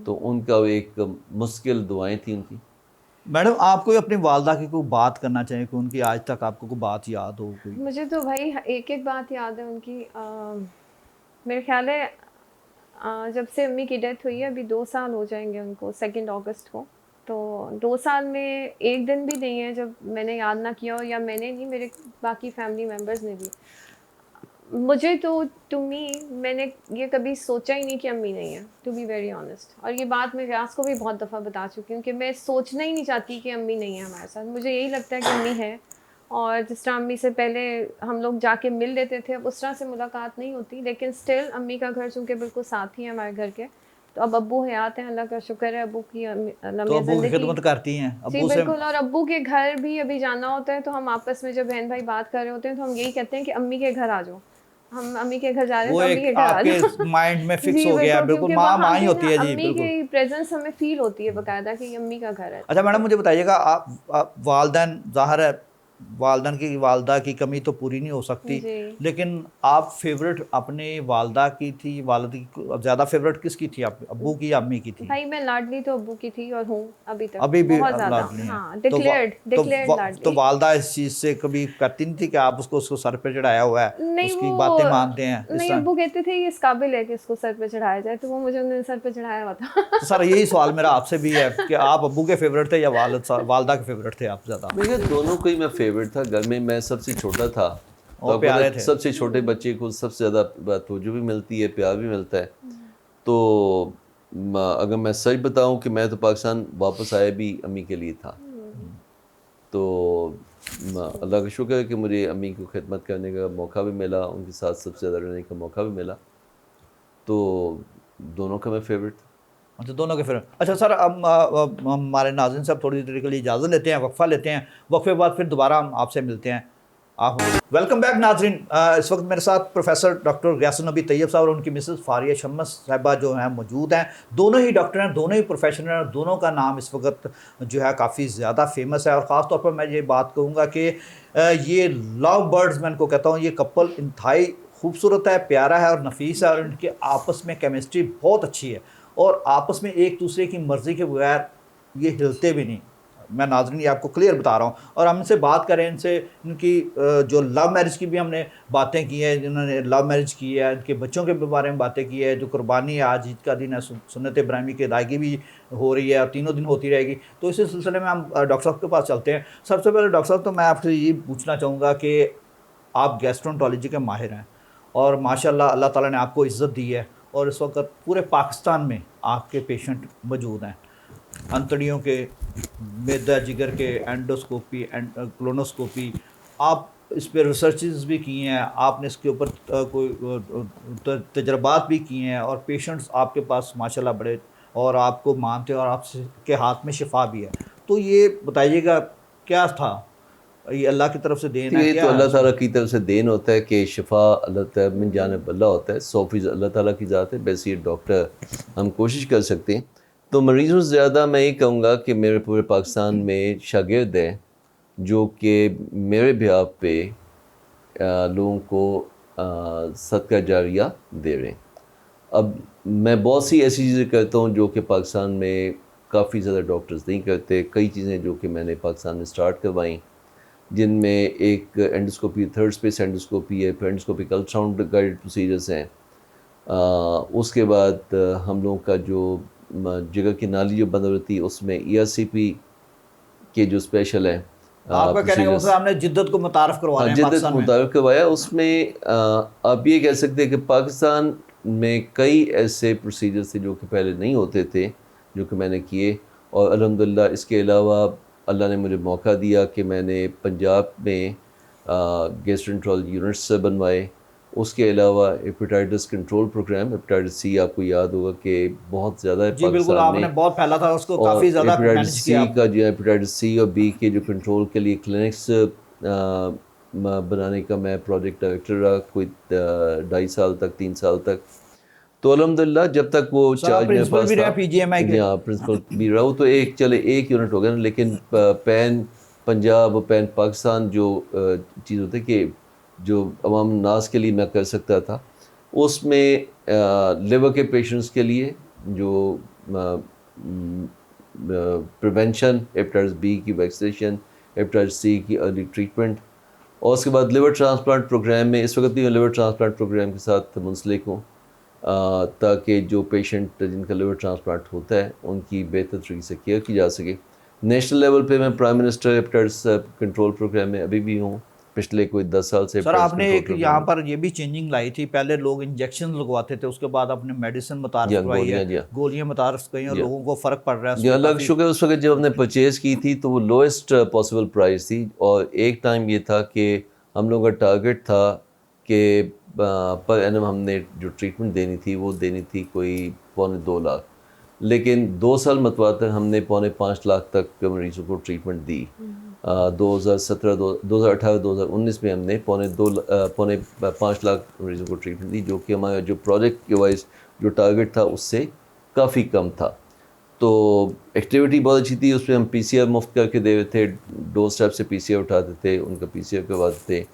तो उनका एक मुश्किल दुआएं थी उनकी।
मैडम, आप कोई अपनी वालदा की कोई बात करना चाहिए कि उनकी आज तक आपको कोई बात याद हो? कोई
मुझे तो भाई एक एक बात याद है उनकी। मेरे ख्याल है जब से अम्मी की डेथ हुई है, अभी 2 साल हो जाएंगे उनको 2 अगस्त को। तो 2 साल में एक दिन भी नहीं है जब मैंने याद ना किया हो, या मैंने नहीं, मेरे बाकी फैमिली मेम्बर्स ने भी। मुझे तो मैंने ये कभी सोचा ही नहीं कि अम्मी नहीं है, टू बी वेरी ऑनेस्ट। और ये बात मैं व्यास को भी बहुत दफ़ा बता चुकी हूँ कि मैं सोचना ही नहीं चाहती कि अम्मी नहीं है हमारे साथ। मुझे यही लगता है कि अम्मी है, और जिस तरह अम्मी से पहले हम लोग जाके मिल लेते थे, अब उस तरह से मुलाकात नहीं होती, लेकिन स्टिल अम्मी का घर चूँकि बिल्कुल साथ ही है हमारे घर के। तो अब अब्बू हयात हैं, अल्लाह का शुक्र है, अब्बू की
तो अब्बू की खिदमत करती हैं
जी बिल्कुल। और अब्बू के घर भी अभी जाना होता है, तो हम आपस में जब बहन भाई बात कर रहे होते हैं, तो हम यही कहते हैं कि अम्मी के घर आ जाओ, हम अम्मी के घर जा रहे हैं, तो अम्मी के घर आ जाओ।
आपके माइंड में फिक्स हो गया, बिल्कुल माँ ही होती है जी,
अम्मी की प्रेजेंस हमें फील होती है बकायदा कि अम्मी का घर है।
अच्छा मैडम, मुझे बताइएगा, आप वालदैन, ज़ाहिर है वालदा की कमी तो पूरी नहीं हो सकती, लेकिन आप फेवरेट अपने वालदा की थी, वालद की ज़्यादा फेवरेट किसकी थी, आप अब्बू की या अम्मी की थी?
भाई मैं लाडली तो अब्बू की थी और हूँ अभी तक,
अभी भी
बहुत ज़्यादा। हाँ, डिक्लेयर्ड लाडली।
तो वालदा इस चीज़ से कभी करती नहीं थी कि आप उसको सर पे चढ़ाया हुआ है, उसकी बातें मानते हैं?
नहीं, अब्बू कहते थे ये इस काबिल है कि इसको सर पे चढ़ाया जाए, तो वो मुझे उन्होंने सर पे चढ़ाया हुआ था।
तो सर यही सवाल मेरा आपसे भी है कि आप अब्बू के फेवरेट थे या वालदा के फेवरेट थे आप ज़्यादा?
मेरे दोनों को ही मैं फेवरेट था। घर में मैं सबसे छोटा था,
और प्यारे थे।
सबसे छोटे बच्चे को सबसे ज़्यादा तवज्जो भी मिलती है, प्यार भी मिलता है। तो अगर मैं सच बताऊं कि मैं तो पाकिस्तान वापस आया भी अम्मी के लिए था। तो अल्लाह का शुक्र है कि मुझे अम्मी को खिदमत करने का मौका भी मिला, उनके साथ सबसे ज़्यादा रहने का मौका भी मिला। तो दोनों का मैं फेवरेट था।
अच्छा, दोनों के फिर। अच्छा सर, अब हमारे नाज़रीन से अब थोड़ी देर के लिए इजाज़त लेते हैं, वक्फ़ा लेते हैं, वक्फे बाद फिर दोबारा हम आपसे मिलते हैं। आप वेलकम बैक नाज़रीन। इस वक्त मेरे साथ प्रोफेसर डॉक्टर गयासुन नबी तैयब साहब और उनकी मिसेस फारिया शम्स साहिबा जो हैं मौजूद हैं। दोनों ही डॉक्टर हैं, दोनों ही प्रोफेशनल हैं, दोनों का नाम इस वक्त जो है काफ़ी ज़्यादा फेमस है। और ख़ास तौर पर मैं ये बात कहूँगा कि ये लव बर्ड्स मैं इनको कहता हूँ, ये कपल इंतहाई खूबसूरत है, प्यारा है और नफीस है, और इनके आपस में केमिस्ट्री बहुत अच्छी है और आपस में एक दूसरे की मर्ज़ी के बगैर ये हिलते भी नहीं। मैं नाज़रीन ये आपको क्लियर बता रहा हूँ। और हम इनसे बात करें, इनसे इनकी जो लव मैरिज की भी हमने बातें की है, जिन्होंने लव मैरिज की है, इनके बच्चों के बारे में बातें की है, जो कुर्बानी है, आज ईद का दिन है, सुन्नत इब्राहिमी की अदायगी भी हो रही है और तीनों दिन होती रहेगी। तो इसी सिलसिले में हम डॉक्टर साहब के पास चलते हैं। सबसे पहले डॉक्टर साहब, तो मैं आपसे ये पूछना चाहूँगा कि आप गैस्ट्रोंटोलॉजी के माहिर हैं और माशाल्लाह अल्लाह ताला ने आपको इज़्ज़त दी है, और इस वक्त पूरे पाकिस्तान में आपके पेशेंट मौजूद हैं, अंतड़ियों के, मैदा जिगर के, एंडोस्कोपी, क्लोनोस्कोपी। आप इस पर रिसर्चेस भी किए हैं, आपने इसके ऊपर कोई तजर्बात भी किए हैं, और पेशेंट्स आपके पास माशाल्लाह बड़े और आपको मानते हैं और आपके हाथ में शिफा भी है। तो ये बताइएगा क्या था, ये अल्लाह की तरफ से देन है
ये
क्या
तो
है
अल्लाह ताला
इसमें?
की तरफ से देन होता है कि शिफा अल्लाह ताला में जानिब अल्लाह होता है, 100% अल्लाह ताला की ज़ात है। वैसे ये डॉक्टर हम कोशिश कर सकते हैं। तो मरीज़ों से ज़्यादा मैं ये कहूँगा कि मेरे पूरे पाकिस्तान में शागिर्द हैं जो कि मेरे बिहाफ़ पे लोगों को सदका जारिया दे रहे हैं। अब मैं बहुत सी ऐसी चीज़ें करता हूँ जो कि पाकिस्तान में काफ़ी ज़्यादा डॉक्टर्स नहीं करते। कई चीज़ें जो कि मैंने पाकिस्तान में स्टार्ट करवाई, जिनमें एक एंडोस्कोपी, थर्ड स्पेस एंडोस्कोपी है, फिर एंडोस्कोपिक अल्ट्रासाउंड गाइडेड प्रोसीजर्स हैं। उसके बाद हम लोगों का जो जिगर की नाली जो बंद होती है उसमें ERCP के जो स्पेशल है
आपका कहने का मतलब आपने जिद्दत को मुतारफ़ करवा रहे हैं
जिद्दत
पाकिस्तान में।
मुताबिक करवाया। उसमें आप ये कह सकते हैं कि पाकिस्तान में कई ऐसे प्रोसीजर्स थे जो कि पहले नहीं होते थे, जो कि मैंने किए। और अल्हम्दुलिल्लाह इसके अलावा अल्लाह ने मुझे मौका दिया कि मैंने पंजाब में गैस्ट्रोएंटरोलॉजी यूनिट्स बनवाए। उसके अलावा hepatitis control programme, hepatitis C आपको याद होगा कि बहुत ज़्यादा है
जी बिल्कुल,
पाकिस्तान
आपने
में,
बहुत फैला था उसको,
और
काफ़ी ज़्यादा
हेपेटाइटिस
मैनेज
C
किया आप।
का जो हेपेटाइटिस C और B के जो कंट्रोल के लिए क्लिनिक्स बनाने का मैं प्रोजेक्ट डायरेक्टर रहा कोई 2.5 साल तक, 3 साल तक। तो अल्हम्दुलिल्लाह जब तक वो
सर आप
चार्ज मेरे
प्रिंसिपल
पास
भी
था,
रहे PGMI के।
यहाँ प्रिंसिपल भी रहा हूँ, तो एक चले एक यूनिट हो गया ना। लेकिन पैन पंजाब और पैन पाकिस्तान जो चीज़ होती है कि जो अवाम नास के लिए मैं कर सकता था, उसमें लिवर के पेशेंट्स के लिए जो प्रिवेंशन, हेपेटाइटिस B की वैक्सीनेशन, हेपेटाइटिस C की अर्ली ट्रीटमेंट, और उसके बाद लिवर ट्रांसप्लांट प्रोग्राम में इस वक्त भी मैं लिवर ट्रांसप्लांट प्रोग्राम के साथ मुंसलिक हूँ, ताकि जो पेशेंट जिनका लिवर ट्रांसप्लांट होता है उनकी बेहतर तरीके से केयर की जा सके। नेशनल लेवल पे मैं prime minister hepatitis control programme में अभी भी हूँ, पिछले कोई 10 साल से
सर
हेपेटाइटिस
आपने
कंट्रोल
एक
प्रोग्राम
यहाँ
में।
पर ये भी चेंजिंग लाई थी, पहले लोग इंजेक्शन लगवाते थे, उसके बाद आपने मेडिसिन मुतारफ़
जी
करवाई है,
गोलियाँ, जी
गोलियाँ मुतारफ़ करी और
जी
लोगों को फ़र्क पड़ रहा है
जी
उसमें
अल्लाह का
काफ़ी।
शुक्र है। उस वक्त जब हमने परचेज़ की थी तो वो लोएस्ट पॉसिबल प्राइस थी, और एक टाइम ये था कि हम लोगों का टारगेट था कि पर एनम हमने जो ट्रीटमेंट देनी थी वो देनी थी कोई 2.25 लाख, लेकिन 2 साल मतवातर हमने 4.5 लाख तक मरीजों को ट्रीटमेंट दी। 2017 2018 2019 में हमने 5.5 लाख मरीजों को ट्रीटमेंट दी, जो कि हमारा जो प्रोजेक्ट के वाइज जो टारगेट था उससे काफ़ी कम था। तो एक्टिविटी बहुत अच्छी थी, उसमें हम PCR मुफ्त करके दे रहे थे, डोर स्टेप से PCR उठाते थे, उनका PCR करवाते थे,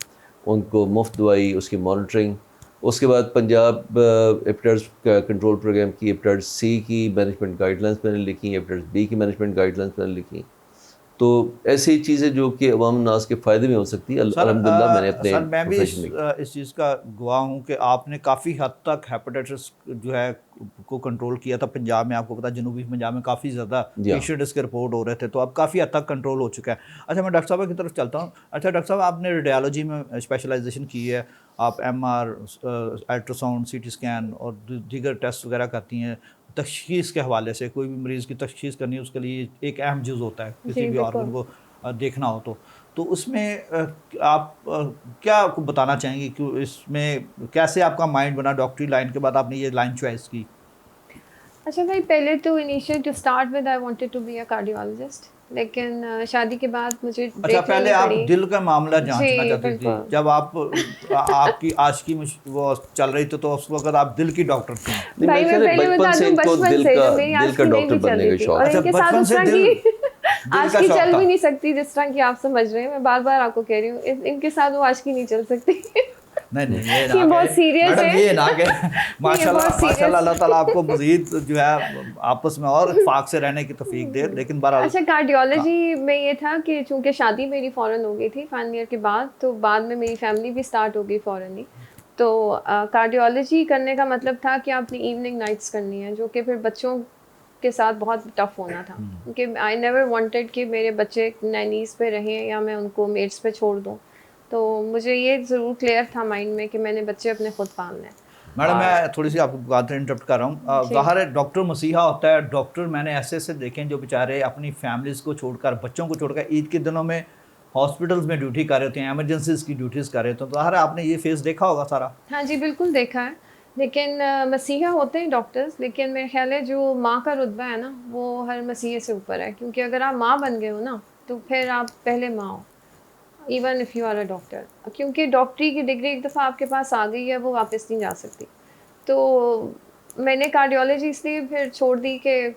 उनको मुफ्त दवाई, उसकी मॉनिटरिंग। उसके बाद पंजाब हेपेटाइटिस कंट्रोल प्रोग्राम की हेपेटाइटिस C की मैनेजमेंट गाइडलाइंस मैंने लिखी, हेपेटाइटिस B की मैनेजमेंट गाइडलाइंस मैंने लिखी। तो ऐसी चीज़ें जो कि अवाम नास के फ़ायदे में हो सकती है,
सर
अल्हम्दुलिल्लाह मैंने अपने
सर मैं भी
प्रोफेशन में की।
इस चीज़ का गवाह हूँ कि आपने काफ़ी हद तक हेपेटाइटिस जो है को कंट्रोल किया था पंजाब में। आपको पता है जनूबी पंजाब में काफ़ी ज़्यादा
जी हाँ।
पेशेंट इसके रिपोर्ट हो रहे थे, तो अब काफ़ी हद तक कंट्रोल हो चुका है। अच्छा, मैं डॉक्टर साहब की तरफ चलता हूँ। अच्छा डॉक्टर साहब, आपने रेडियोलॉजी में स्पेशलाइजेशन की है, आप MR, अल्ट्रासाउंड, CT स्कैन और दीगर टेस्ट वगैरह करती हैं। तशख़ीस के हवाले से कोई भी मरीज़ की तशख़ीस करनी है, उसके लिए एक अहम जुज़ होता है किसी
जी
भी
बिल्कुल।
ऑर्गन को देखना हो तो उसमें आप क्या आपको बताना चाहेंगे कि इसमें कैसे आपका माइंड बना, डॉक्टरी लाइन के बाद आपने ये लाइन चॉइस की?
अच्छा भाई, पहले तो initial to start with I wanted to be a cardiologist, लेकिन शादी के बाद मुझे
अच्छा,
ब्रेक
पहले
लेनी
आप
पड़ी।
दिल का मामला जांचना
जी
चाहती थी
बिल्कुल।
जब आपकी आशिकी वो चल रही थी, तो उस वक्त आप दिल की डॉक्टर थी।
नहीं,
भाई
मेरे
मैं
ख्याल है
पहले
बचपन
बता
से
दूं,
इनको
बचपन से जो मेरी
दिल
आज
का
की नहीं
डॉक्टर
भी चल
बनने
रही
का
थी,
शौक
और
है।
अच्छा,
इनके साथ
बचपन
उस
से
तरह
दिल
की आज
का
की
शौक
चल
था।
भी नहीं सकती जिस तरह की आप समझ रहे हैं। मैं बार बार आपको कह रही हूँ, इनके साथ वो आज की नहीं चल सकती।
नहीं नहीं, ये
ये
ना
बहुत
कहे
सीरियस
मैडम,
है।
ये ना कहे।
ये
माशाल्लाह
बहुत
माशाल्लाह,
serious।
अल्लाह ताला आपको मजीद जो है आपस में और इत्फाक से रहने की तौफीक दे। लेकिन बहरहाल
अच्छा, कार्डियोलॉजी में ये था कि चूंकि शादी मेरी फ़ौरन हो गई थी फाइनल ईयर के बाद, तो बाद में मेरी फैमिली भी स्टार्ट हो गई फ़ौरन ही। तो कार्डियोलॉजी करने का मतलब था कि आपने इवनिंग नाइट्स करनी है, जो कि फिर बच्चों के साथ बहुत टफ होना था, क्योंकि आई नेवर वांटेड कि मेरे बच्चे नैनीज़ पे रहें या मैं उनको मेड्स पे छोड़ दूँ। तो मुझे ये ज़रूर क्लियर था माइंड में कि मैंने बच्चे अपने खुद पालने हैं।
मैडम,
और
मैं थोड़ी सी आपको बात इंटरप्ट कर रहा हूँ।
जी
ज़ाहिर है डॉक्टर मसीहा होता है। डॉक्टर मैंने ऐसे ऐसे देखे हैं जो बेचारे अपनी फैमिलीज़ को छोड़कर, बच्चों को छोड़कर ईद के दिनों में हॉस्पिटल्स में ड्यूटी कर रहे होते हैं, एमरजेंसीज की ड्यूटीज़ कर रहे होते हैं। तो ज़ाहिर है आपने ये फेस देखा होगा सारा।
हाँ जी, बिल्कुल देखा है। लेकिन मसीहा होते हैं डॉक्टर्स, लेकिन मेरे ख़्याल है जो माँ का रुतबा है ना, वो हर मसीहे से ऊपर है। क्योंकि अगर आप माँ बन गए हो ना, तो फिर आप पहले माँ हो, even if you are a doctor. क्योंकि डॉक्टरी की डिग्री एक दफ़ा आपके पास आ गई है, वो वापस नहीं जा सकती। तो मैंने कार्डियोलॉजी इसलिए फिर छोड़ दी कि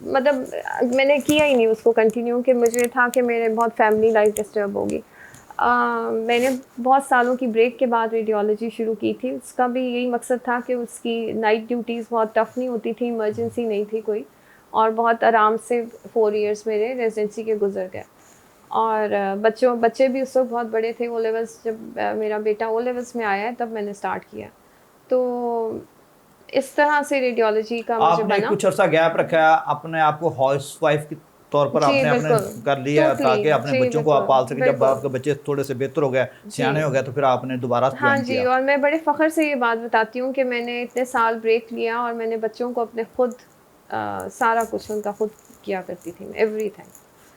मतलब मैंने किया ही नहीं उसको कंटिन्यू, कि मुझे था कि मेरे बहुत फैमिली लाइफ डिस्टर्ब होगी। मैंने बहुत सालों की ब्रेक के बाद रेडियोलॉजी शुरू की थी। उसका भी यही मकसद था कि उसकी नाइट ड्यूटीज़ बहुत टफ़ नहीं होती थी, इमरजेंसी नहीं थी कोई, और बहुत आराम से 4 इयर्स मेरे रेजिडेंसी के गुजर गए। और बच्चे भी उस वक्त बहुत बड़े थे। ओ लेवल्स जब मेरा बेटा ओ लेवल्स में आया है, तब मैंने स्टार्ट किया। तो इस तरह से रेडियोलॉजी का मुझे
आपने
बना।
कुछ अर्सा गैप रखा, अपने आप को हाउस वाइफ के तौर पर
जी
आपने अपने
बिल्कुल,
कर लिया,
टोटली।
ताकि अपने
जी
बच्चों को आप
बिल्कुल,
पाल सकें। जब
बिल्कुल।
आपके बच्चे थोड़े से बेहतर हो गए,
जी।
सियाने हो गए, तो फिर आपने दोबारा
हाँ
ज्वाइन
जी,
किया।
और मैं बड़े फ़ख्र से ये बात बताती हूँ कि मैंने इतने साल ब्रेक लिया और मैंने बच्चों को अपने खुद सारा कुछ उनका खुद किया करती थी मैं, एवरीथिंग।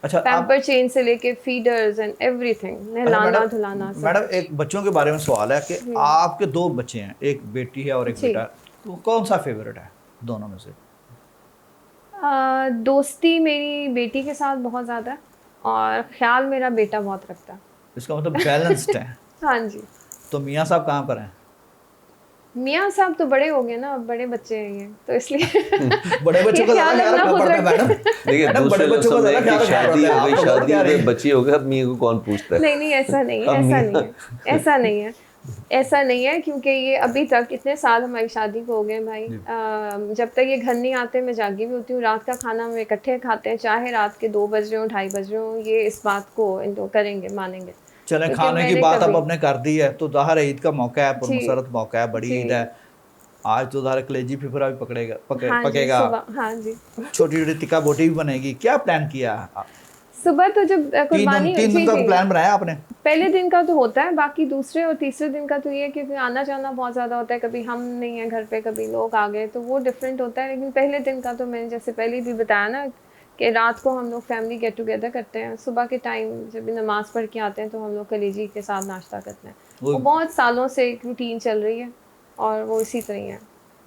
अच्छा, आप
पैम्पर चेंज से लेके फीडर्स एंड एवरीथिंग,
अच्छा
नहलाना
मैडम,
धुलाना सब
मैडम
कुछ।
एक बच्चों के बारे में सवाल है कि
जी।
आपके दो बच्चे हैं, एक बेटी है और एक
जी।
बेटा है। तो कौन सा फेवरेट है दोनों में से?
दोस्ती मेरी बेटी के साथ बहुत ज़्यादा है, और ख्याल मेरा बेटा बहुत रखता है।
इसका मतलब बैलेंस्ड है।
हाँ जी।
तो मियाँ साहब कहाँ पर हैं?
मियाँ साहब तो बड़े हो गए ना, अब बड़े बच्चे हैं ये, तो इसलिए
बड़े बच्चों
ये
का ज़्यादा
ख्याल
ख्याल
रखना
रखना
खुद
पड़ता है
रखते
मैडम।
हैं।
देखिए,
मैडम, बड़े
दूसरे
बच्चों का
लफ्ज़ों में
ज़्यादा ख्याल
कि
रखना
शादी
पड़ता है।
हो गई,
आप तो बहुत
शादी हो
प्यारे
गई,
हैं।
बच्ची हो गई, अब मियाँ को कौन पूछता है?
नहीं नहीं, ऐसा नहीं है,
अब
ऐसा
मियाँ
नहीं है, ऐसा नहीं है, ऐसा नहीं है। क्योंकि ये अभी तक इतने साल हमारी शादी को हो गए भाई, जब तक ये घर नहीं आते मैं जागी भी होती हूँ। रात का खाना हम इकट्ठे खाते हैं, चाहे रात के 2 बज रहे हो, 2:30 बज रहे हो, ये इस बात को इनको करेंगे, मानेंगे।
चलें,
क्योंकि
खाने की
मैंने
बात अब
कभी
आपने कर दी है, तो ज़ाहिर है ईद का मौका है,
जी
पुरमसरत मौका है, बड़ी
जी
ईद है। आज तो ज़ाहिर कलेजी फिफरा भी
हाँ जी,
पकेगा,
सुबह हाँ जी।
छोटी छोटी टिक्का बोटी भी बनेगी। क्या प्लान किया है?
सुबह तो जब कुर्बानी,
तीन दिन
जी
का
जी,
प्लान बनाया आपने?
पहले दिन का तो होता है, बाकी दूसरे और तीसरे दिन का तो ये है, क्योंकि आना जाना बहुत ज़्यादा होता है। कभी हम नहीं है घर पे, कभी लोग आ गए, तो वो डिफरेंट होता है। लेकिन पहले दिन का तो मैंने जैसे पहले भी बताया ना, कि रात को हम लोग फैमिली गेट टुगेदर करते हैं। सुबह के टाइम जब भी नमाज़ पढ़ के आते हैं, तो हम लोग कलेजी के साथ नाश्ता करते हैं।
वो
वो बहुत सालों से एक रूटीन चल रही है, और वो इसी तरह ही है।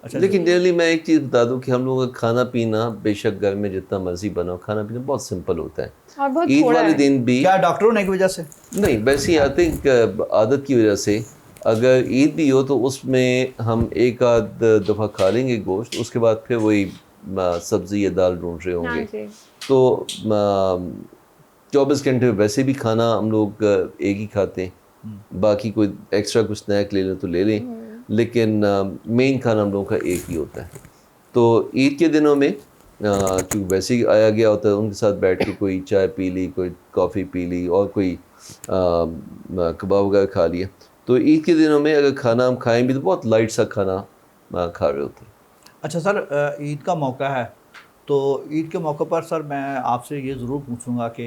अच्छा,
लेकिन डेली मैं एक चीज़ बता दूं कि हम लोगों का खाना पीना बेशक घर में जितना मर्जी बनाओ, खाना पीना बहुत सिंपल होता है।
और बहुत
ईद
थोड़ा
वाले
है।
दिन भी
क्या डॉक्टर होने की वजह से?
नहीं, वैसे ही आई थिंक आदत की वजह से। अगर ईद भी हो तो उसमें हम एक आध दफ़ा खा लेंगे गोश्त, उसके बाद फिर वही सब्ज़ी या दाल ढूंढ रहे
हाँ
होंगे।
जी।
तो 24 घंटे में वैसे भी खाना हम लोग एक ही खाते हैं, बाकी कोई एक्स्ट्रा कुछ स्नैक ले लें तो ले लें, लेकिन मेन खाना हम लोगों का एक ही होता है। तो ईद के दिनों में क्योंकि वैसे ही आया गया होता है, उनके साथ बैठ के कोई चाय पी ली, कोई कॉफ़ी पी ली, और कोई कबाब वगैरह खा लिया। तो ईद के दिनों में अगर खाना हम खाएं भी तो बहुत लाइट सा खाना खा रहे होते हैं।
अच्छा सर, ईद का मौका है, तो ईद के मौके पर सर मैं आपसे ये ज़रूर पूछूंगा कि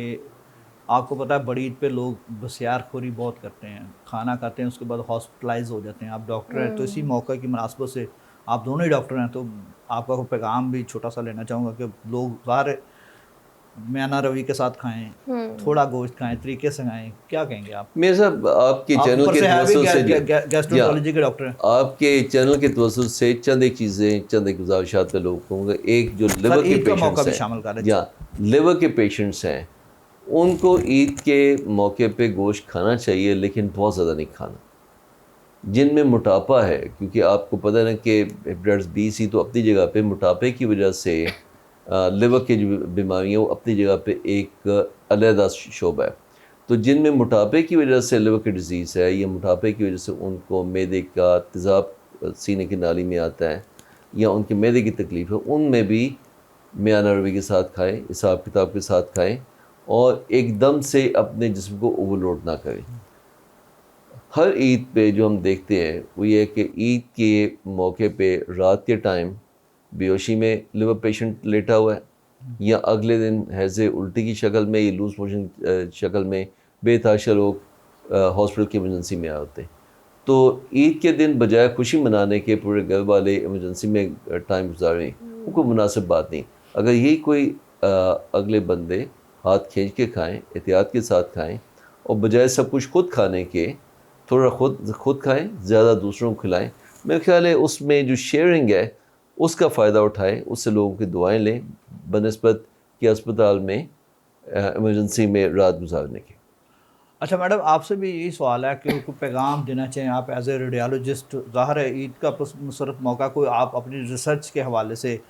आपको पता है बड़ी ईद पे लोग बसियारखोरी बहुत करते हैं, खाना खाते हैं, उसके बाद हॉस्पिटलाइज हो जाते हैं। आप डॉक्टर हैं, तो इसी मौके की मुनासबत से, आप दोनों ही डॉक्टर हैं, तो आपका कोई पैगाम भी छोटा सा लेना चाहूँगा कि लोग ज़ाहिर म्याना रवि के साथ खाएं, थोड़ा गोश्त खाएं, तरीके से खाएं, क्या कहेंगे आप?
मेरे साहब आपके
आप
चैनल
ऊपर
के
से है भी
तवज्जुह से
गैस्ट्रोएंटरोलॉजी के डॉक्टर हैं।
आपके चैनल के तवज्जुह से चंद एक चीज़ें, चंद एक गुजारिशात पे लोग कहूँगा। एक जो लिवर के
ईद का मौका भी
पेशेंट्स
शामिल कर
हैं,
रहे हैं।
या लिवर के पेशेंट्स हैं, उनको ईद के मौके पे गोश्त खाना चाहिए, लेकिन बहुत ज़्यादा नहीं खाना। जिनमें मोटापा है, क्योंकि आपको पता है ना कि हेपेटाइटिस बी सी तो अपनी जगह पे मोटापे की वजह से लिवर की जो बीमारी है वो अपनी जगह पे एक अलहदा शोबा है। तो जिनमें मोटापे की वजह से लिवर की डिज़ीज़ है, या मोटापे की वजह से उनको मैदे का तेज़ाब सीने की नाली में आता है, या उनके मैदे की तकलीफ़ है, उनमें भी म्याना रवि के साथ खाएँ, हिसाब किताब के साथ खाएँ, और एकदम से अपने जिस्म को ओवरलोड ना करें। हर ईद पे जो हम देखते हैं वो ये है कि ईद के मौके पे रात के टाइम बेहोशी में लिवर पेशेंट लेटा हुआ है, या अगले दिन हैज़े उल्टी की शक्ल में या लूज मोशन शक्ल में बेतहाशा लोग हॉस्पिटल की इमरजेंसी में आए होते हैं। तो ईद के दिन बजाय खुशी मनाने के पूरे घर वाले इमरजेंसी में टाइम गुजारें, वो कोई मुनासिब बात नहीं। अगर यही कोई अगले बंदे हाथ खींच के खाएं, एहतियात के साथ खाएं, और बजाय सब कुछ खुद खाने के थोड़ा खुद खाएं, ज़्यादा दूसरों को खिलाएं, मेरे ख्याल है उसमें जो शेयरिंग है उसका फ़ायदा उठाएं, उससे लोगों की दुआएं लें बनिस्बत कि अस्पताल में इमरजेंसी में रात गुजारने के।
अच्छा मैडम, आपसे भी यही सवाल है कि कोई पैगाम देना चाहें आप एज ए रेडियोलॉजिस्ट। ज़ाहिर है ईद का मुशर्रफ मौका, कोई आप अपनी रिसर्च के हवाले से,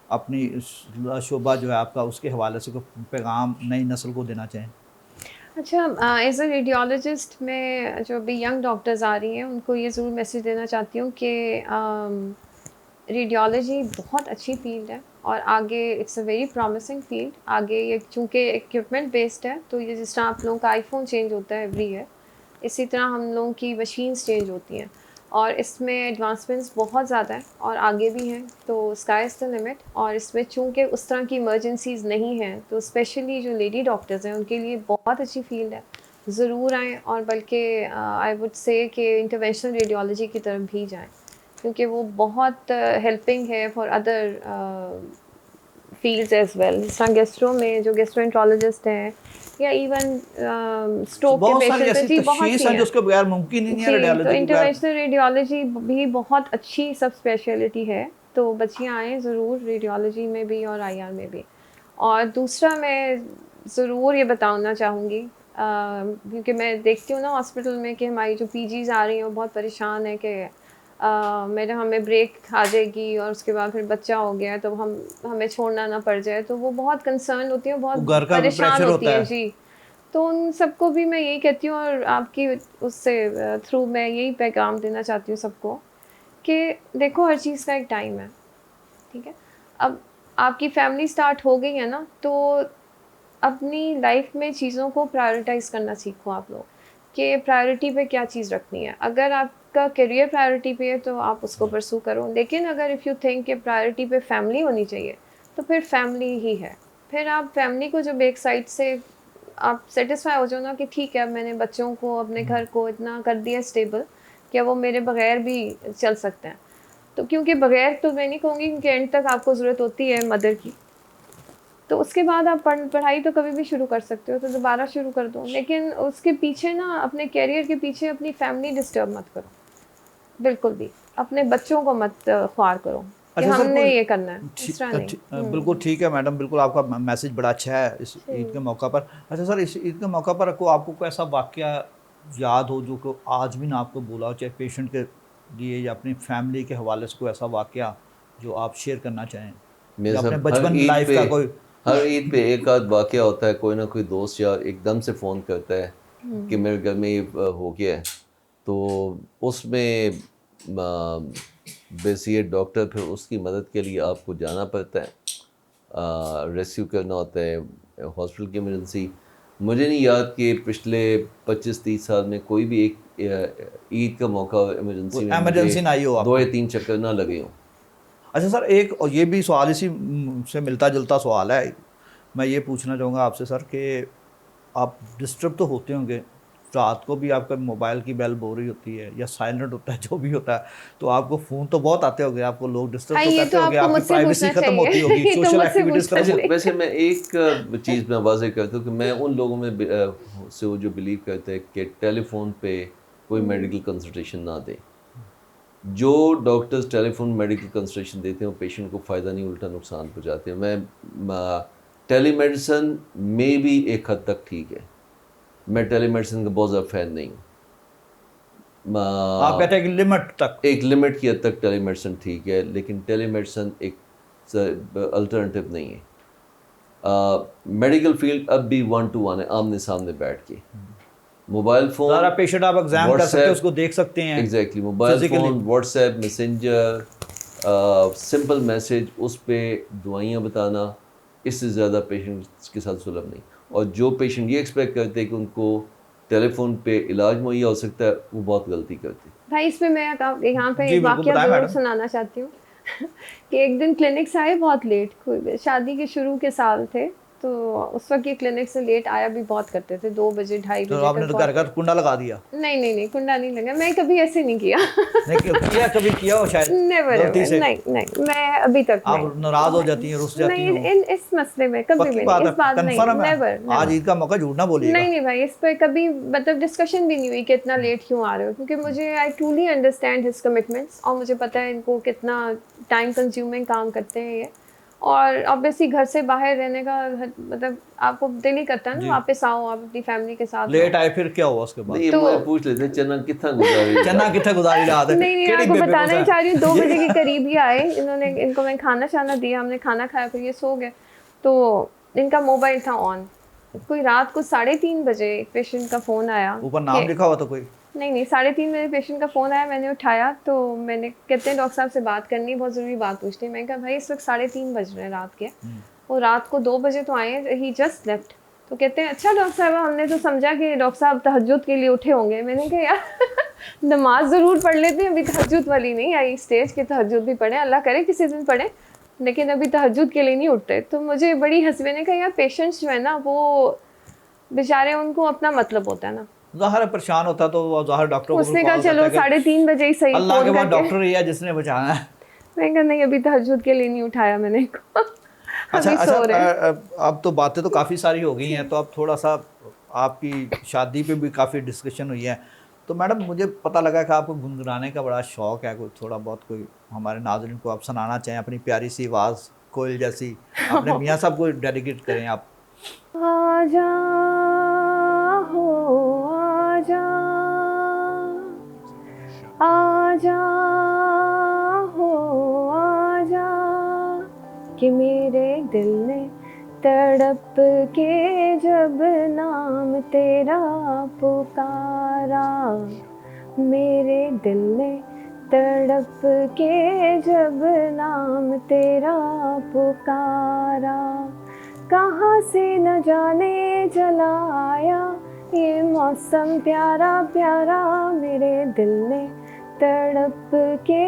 अपनी शोबा जो है आपका, उसके हवाले से कोई पैगाम नई नस्ल को देना चाहें?
अच्छा, एज अ रेडियोलॉजिस्ट मैं जो अभी यंग डॉक्टर्स आ रही हैं उनको ये ज़रूर मैसेज देना चाहती हूँ कि रेडियोलॉजी बहुत अच्छी फील्ड है और आगे it's a very promising field. आगे ये चूँकि इक्विपमेंट बेस्ड है, तो ये जिस तरह आप लोगों का आईफोन चेंज होता है एवरी ईयर, इसी तरह हम लोगों की मशीन्स चेंज होती हैं, और इसमें एडवांसमेंट्स बहुत ज़्यादा हैं और आगे भी हैं। तो स्काई इज़ द लिमिट। और इसमें चूँकि उस तरह की इमरजेंसीज़ नहीं हैं, तो स्पेशली जो लेडी डॉक्टर्स हैं उनके लिए बहुत अच्छी फील्ड है। ज़रूर आएँ, और बल्कि आई वुड से कि इंटरवेंशनल रेडियोलॉजी की तरफ भी जाएँ, क्योंकि वो बहुत हेल्पिंग है for other fields as well. जिस तरह गेस्ट्रो में जो गेस्ट्रोएंट्रोलॉजिस्ट हैं, या इवन स्ट्रोक के
बहुत सारी
पेशेंट्स हैं,
ऐसी
जी बहुत
तशख़ीस
सी
हैं
हैं
जो उसके बगैर मुमकिन ही नहीं है,
जी। तो
रेडियोलॉजी के बगैर।
इंटरवेंशनल रेडियोलॉजी भी बहुत अच्छी सब स्पेशलिटी है, तो बच्चियाँ आएँ ज़रूर रेडियोलॉजी में भी और आईआर में भी। और दूसरा मैं ज़रूर ये बताना चाहूँगी, क्योंकि मैं देखती हूँ ना हॉस्पिटल में कि हमारी जो पीजीज़ आ रही हैं वो बहुत परेशान है कि मैडम हमें ब्रेक आ जाएगी और उसके बाद फिर बच्चा हो गया तो हमें छोड़ना ना पड़ जाए, तो वो बहुत कंसर्न होती हैं, बहुत
वो घर का भी
परेशान
प्रेशर
होती
होता
हैं
है।
जी। तो उन सबको भी मैं यही कहती हूँ, और आपकी उससे थ्रू मैं यही पैगाम देना चाहती हूँ सबको कि देखो हर चीज़ का एक टाइम है, ठीक है। अब आपकी फैमिली स्टार्ट हो गई है ना, तो अपनी लाइफ में चीज़ों को प्रायोरिटाइज़ करना सीखो आप लोग, कि प्रायोरिटी पे क्या चीज़ रखनी है। अगर आपका करियर प्रायोरिटी पे है तो आप उसको परसू करो, लेकिन अगर इफ़ यू थिंक कि प्रायोरिटी पे फैमिली होनी चाहिए, तो फिर फैमिली ही है। फिर आप फैमिली को जब एक साइड से आप सेटिस्फाई हो जाओ ना कि ठीक है, अब मैंने बच्चों को, अपने घर को इतना कर दिया स्टेबल कि वो मेरे बगैर भी चल सकते हैं। तो क्योंकि बगैर तो मैं नहीं कहूँगी, क्योंकि एंड तक आपको ज़रूरत होती है मदर की, तो उसके बाद आप पढ़ाई तो कभी भी शुरू कर सकते हो, तो दोबारा शुरू कर दो, लेकिन उसके पीछे ना, अपने कैरियर के पीछे अपनी फैमिली डिस्टर्ब मत करो, बिल्कुल भी अपने बच्चों को मत ख्वार करो कि
अच्छा सर,
हमने
कोई
ये करना है, इस तरह नहीं।
बिल्कुल ठीक है मैडम, बिल्कुल आपका मैसेज बड़ा अच्छा है इस ईद के मौका पर। अच्छा सर, इस ईद के मौका पर आपको कोई ऐसा वाक़या याद हो जो कि आज भी ना आपको बोला हो, चाहे पेशेंट के लिए या अपनी फैमिली के हवाले से, कोई ऐसा वाक़या जो आप शेयर करना चाहें,
मेरे
या अपने
साहब
बचपन लाइफ का कोई?
हर ईद पे एक आध वाक़या होता है, कोई ना कोई दोस्त या एकदम से फ़ोन करता है कि मेरे घर में ये हो गया है, तो उसमें बेसिए डॉक्टर फिर उसकी मदद के लिए आपको जाना पड़ता है, रेस्क्यू करना होता है हॉस्पिटल की इमरजेंसी। मुझे नहीं याद कि पिछले 25-30 साल में कोई भी एक ईद का मौका इमरजेंसी में
एमरजेंसी ना आई हो
मुझे 2
आपको?
या 3 चक्कर ना लगे हों।
अच्छा सर, एक और ये भी सवाल इसी से मिलता जुलता सवाल है। मैं ये पूछना चाहूँगा आपसे सर कि आप डिस्टर्ब तो होते होंगे रात को भी आपका मोबाइल की बेल हो रही होती है या साइलेंट होता है, जो भी होता है, तो आपको फ़ोन तो बहुत आते होंगे, आपको लोग डिस्टर्ब
हाँ,
तो
ये
करते
तो
होंगे,
आपको
आपकी
मुझसे
प्राइवेसी
पूछना
खत्म होती
चाहिए।
होगी,
ये तो
सोशल
मुझसे
एक्टिविटीज़
पूछना
खत्म
चाहिए।
होती
वैसे मैं एक चीज़ मैं वाज़ेह करता हूँ कि मैं उन लोगों में से वो जो बिलीव करते हैं कि टेलीफोन पे कोई मेडिकल कंसल्टेशन ना दे। जो डॉक्टर्स टेलीफोन मेडिकल कंसल्टेशन देते हैं वो पेशेंट को फ़ायदा नहीं उल्टा नुकसान पहुँचाते हैं। मैं टेलीमेडिसिन में भी एक हद तक ठीक है, मैं टेलीमेडिसिन का बहुत ज़्यादा फ़ैन नहीं हूँ।
आप कहते हैं कि लिमिट तक।
एक लिमिट की हद तक टेलीमेडिसिन ठीक है, लेकिन टेलीमेडिसिन एक अल्टरनेटिव नहीं है। मेडिकल फील्ड अब भी 1 to 1 है, आमने सामने बैठ के। मोबाइल
ज़्यादा
फ़ोन,
पेशेंट आप एग्जाम कर सकते हैं, उसको देख सकते हैं
exactly, mobile
physically.
Phone, WhatsApp, messenger, simple message, उस पे दवाइयाँ बताना, इससे ज़्यादा पेशेंट्स के साथ सुलभ नहीं। और जो पेशेंट ये एक्सपेक्ट करते हैं कि उनको टेलीफोन पे इलाज मुहैया हो सकता है, वो बहुत गलती करते हैं।
भाई इसमें मैं यहाँ पे
जी
एक
बिल्कुल,
वाकया
बताएं
ज़रूर
मैडम।
सुनाना चाहती हूँ कि एक दिन क्लिनिक से आए बहुत लेट, शादी के शुरू के साल थे, तो उस वक्त ये क्लिनिक से लेट आया भी बहुत करते थे, 2 बजे 2:30
तो
बजे
आपने
तक
तो
बहुत।
घर कुंडा लगा दिया?
नहीं नहीं नहीं, कुंडा नहीं लगा, मैं कभी ऐसे नहीं किया।
नहीं किया, कभी किया हो शायद
नेवर
गलती से?
नहीं नहीं, मैं अभी तक
आप
नहीं।
नाराज हो जाती हैं, रुस जाती
नहीं,
हो?
इन इस मसले में कभी
पक्की
भी
बात
नहीं,
है,
इस बात नहीं,
कन्फर्म है?
नेवर
आज ईद का मौका झूठ ना बोलिएगा।
नहीं नहीं भाई, इस पे कभी मतलब डिस्कशन भी नहीं हुई कि इतना लेट क्यों आ रहे हो, क्योंकि मुझे I truly understand his commitments, और मुझे पता है इनको कितना टाइम कंज्यूमिंग काम करते हैं ये। और ऑब्वियसली घर से बाहर रहने का मतलब आपको दिल ही करता है
जी।
ना वापस आओ, आप अपनी फैमिली के साथ
लेट
आओ।
आए, फिर क्या हुआ उसके बाद?
नहीं,
तो-
मुझे पूछ लेते चन्ना कितना गुजारी
चन्ना कितना गुजारी रात है?
नहीं नहीं,
केड़ी
आपको
बेबे
बताना
को
ही
सा-
चाह रही हूँ, 2 बजे के करीब ही आए इन्होंने, इनको मैं खाना शाना दिया, हमने खाना खाया, फिर ये सो गए, तो इनका मोबाइल था ऑन। कोई रात को 3:30 बजे एक पेशेंट का फ़ोन आया।
ऊपर नाम
कि-
लिखा हुआ था कोई?
नहीं नहीं, 3:30 बजे पेशेंट का फ़ोन आया, मैंने उठाया, तो मैंने कहते हैं डॉक्टर साहब से बात करनी है, बहुत ज़रूरी बात पूछनी है। मैंने कहा भाई इस वक्त 3:30 बज रहे हैं रात के, वो रात को 2 बजे तो आए, ही जस्ट लेफ्ट। तो कहते हैं अच्छा डॉक्टर साहब, हमने तो समझा कि डॉक्टर साहब तहज्जुद के लिए उठे होंगे। मैंने कहा यार नमाज ज़रूर पढ़ लेते हैं, अभी तहज्जुद वाली नहीं आई स्टेज के, तहज्जुद भी पढ़ें, अल्लाह करे किसी दिन पढ़ें, लेकिन अभी तहज्जुद के लिए नहीं उठते। तो मुझे बड़ी हंसी, मैंने कहा यार पेशेंट्स जो है ना वो बेचारे, उनको अपना मतलब होता है ना।
ज़ाहिर है परेशान होता तो वो ज़ाहिर डॉक्टर को
उसने कहा
call करता
चलो
है कि
3:30 बजे ही सही,
अल्लाह के
फोन
बाद
करके।
डॉक्टर ही है जिसने बचाना है।
मैंने कहा नहीं, अभी तहज्जुद के लिए नहीं उठाया मैंने इनको।
अच्छा
अभी सो रहे हैं।
अब तो बातें तो काफ़ी सारी हो गई हैं, तो अब थोड़ा सा आपकी शादी पे भी काफ़ी डिस्कशन हुई है, तो मैडम मुझे पता लगा कि आपको गुनगुनाने का बड़ा शौक़ है, कोई थोड़ा बहुत कोई हमारे नाज़रीन को आप सुनाना चाहें अपनी प्यारी सी आवाज़ कोयल जैसी, अपने मियाँ साहब को डेडिकेट करें आप।
आजा हो आजा, आजा हो आजा, कि मेरे दिल ने तड़प के जब नाम तेरा पुकारा, मेरे दिल ने तड़प के जब नाम तेरा पुकारा, कहाँ से न जाने चला आया ये मौसम प्यारा प्यारा, मेरे दिल ने तड़प के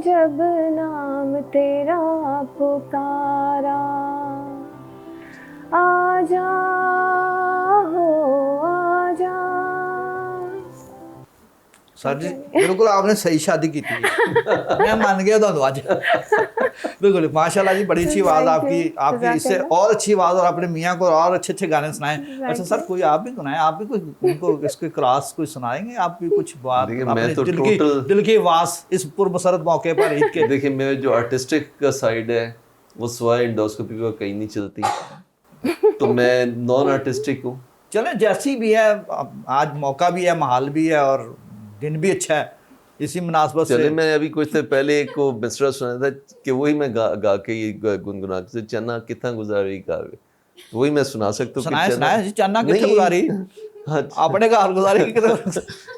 जब नाम तेरा पुकारा, आजा हो आजा।
सर जी बिल्कुल आपने सही शादी की थी। मैं मान गया था आज। बिल्कुल माशाल्लाह जी, बड़ी अच्छी आवाज़ आपकी, आपकी इससे और अच्छी आवाज़, और अपने मियाँ को और अच्छे अच्छे गाने सुनाएं। अच्छा सर, कोई आप भी सुनाएं, आप भी कुछ उनको इसके क्रॉस कोई सुनाएंगे, आप भी कुछ बात
देखिए,
अपने
मैं तो
दिल की आवाज़ इस पुरमसरत मौके पर ईद के।
देखिए, मेरे जो आर्टिस्टिक का साइड है वो सिवाय इंडोस्कोपी का कहीं नहीं चलती, तो मैं नॉन आर्टिस्टिक हूँ।
चलें जैसी भी है, आज मौका भी है, माहौल भी है, और दिन भी अच्छा है, इसी मुनासबत से
चले, मैं अभी कुछ देर पहले एक को मिसरा सुना था कि वही मैं गा के ये गुनगुना के, चन्ना कितना गुजारी गा, वही मैं सुना सकता हूँ।
सुनाए सुनाए जी, चन्ना कितने
नहीं।
गुजारी,
हाँ,
अपने का हाल गुजारी की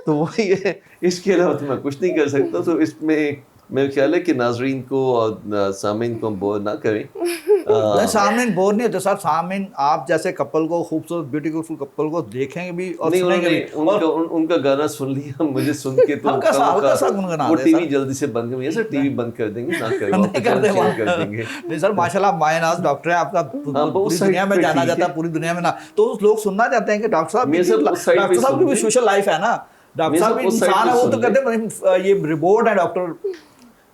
तो वही है, इसके अलावा तो मैं कुछ नहीं कर सकता। तो इसमें मेरा ख्याल है कि नाजरीन को और सामीन को हम बोर ना करें,
सामीन बोर नहीं होते सर, सामीन आप जैसे कपल को, खूबसूरत ब्यूटीफुल कपल को देखेंगे भी और
नहीं,
सुनेंगे भी।
उनका गाना सुन लिया, मुझे सुन के तो
हल्का सा गुनगुना
वो
दे
टीवी
सर।
जल्दी से बंद कर, सर टीवी बंद कर देंगे ना, करें
नहीं कर दे
कर देंगे।
नहीं सर, माशाल्लाह मायनाज डॉक्टर है आपका, पूरी
side
दुनिया में
पे
जाना
ठीक
जाता है,
है।
पूरी दुनिया में ना, तो लोग सुनना चाहते हैं कि डॉक्टर साहब
मेरे साथ उस side पे
डॉक्टर साहब की भी
सुनते हैं।
सोशल लाइफ है ना, डॉक्टर
मेरे
साहब
साथ
भी
उस side
इंसान
पे
है, वो तो
सुन
कहते हैं ये रिबोर्ड है डॉक्टर।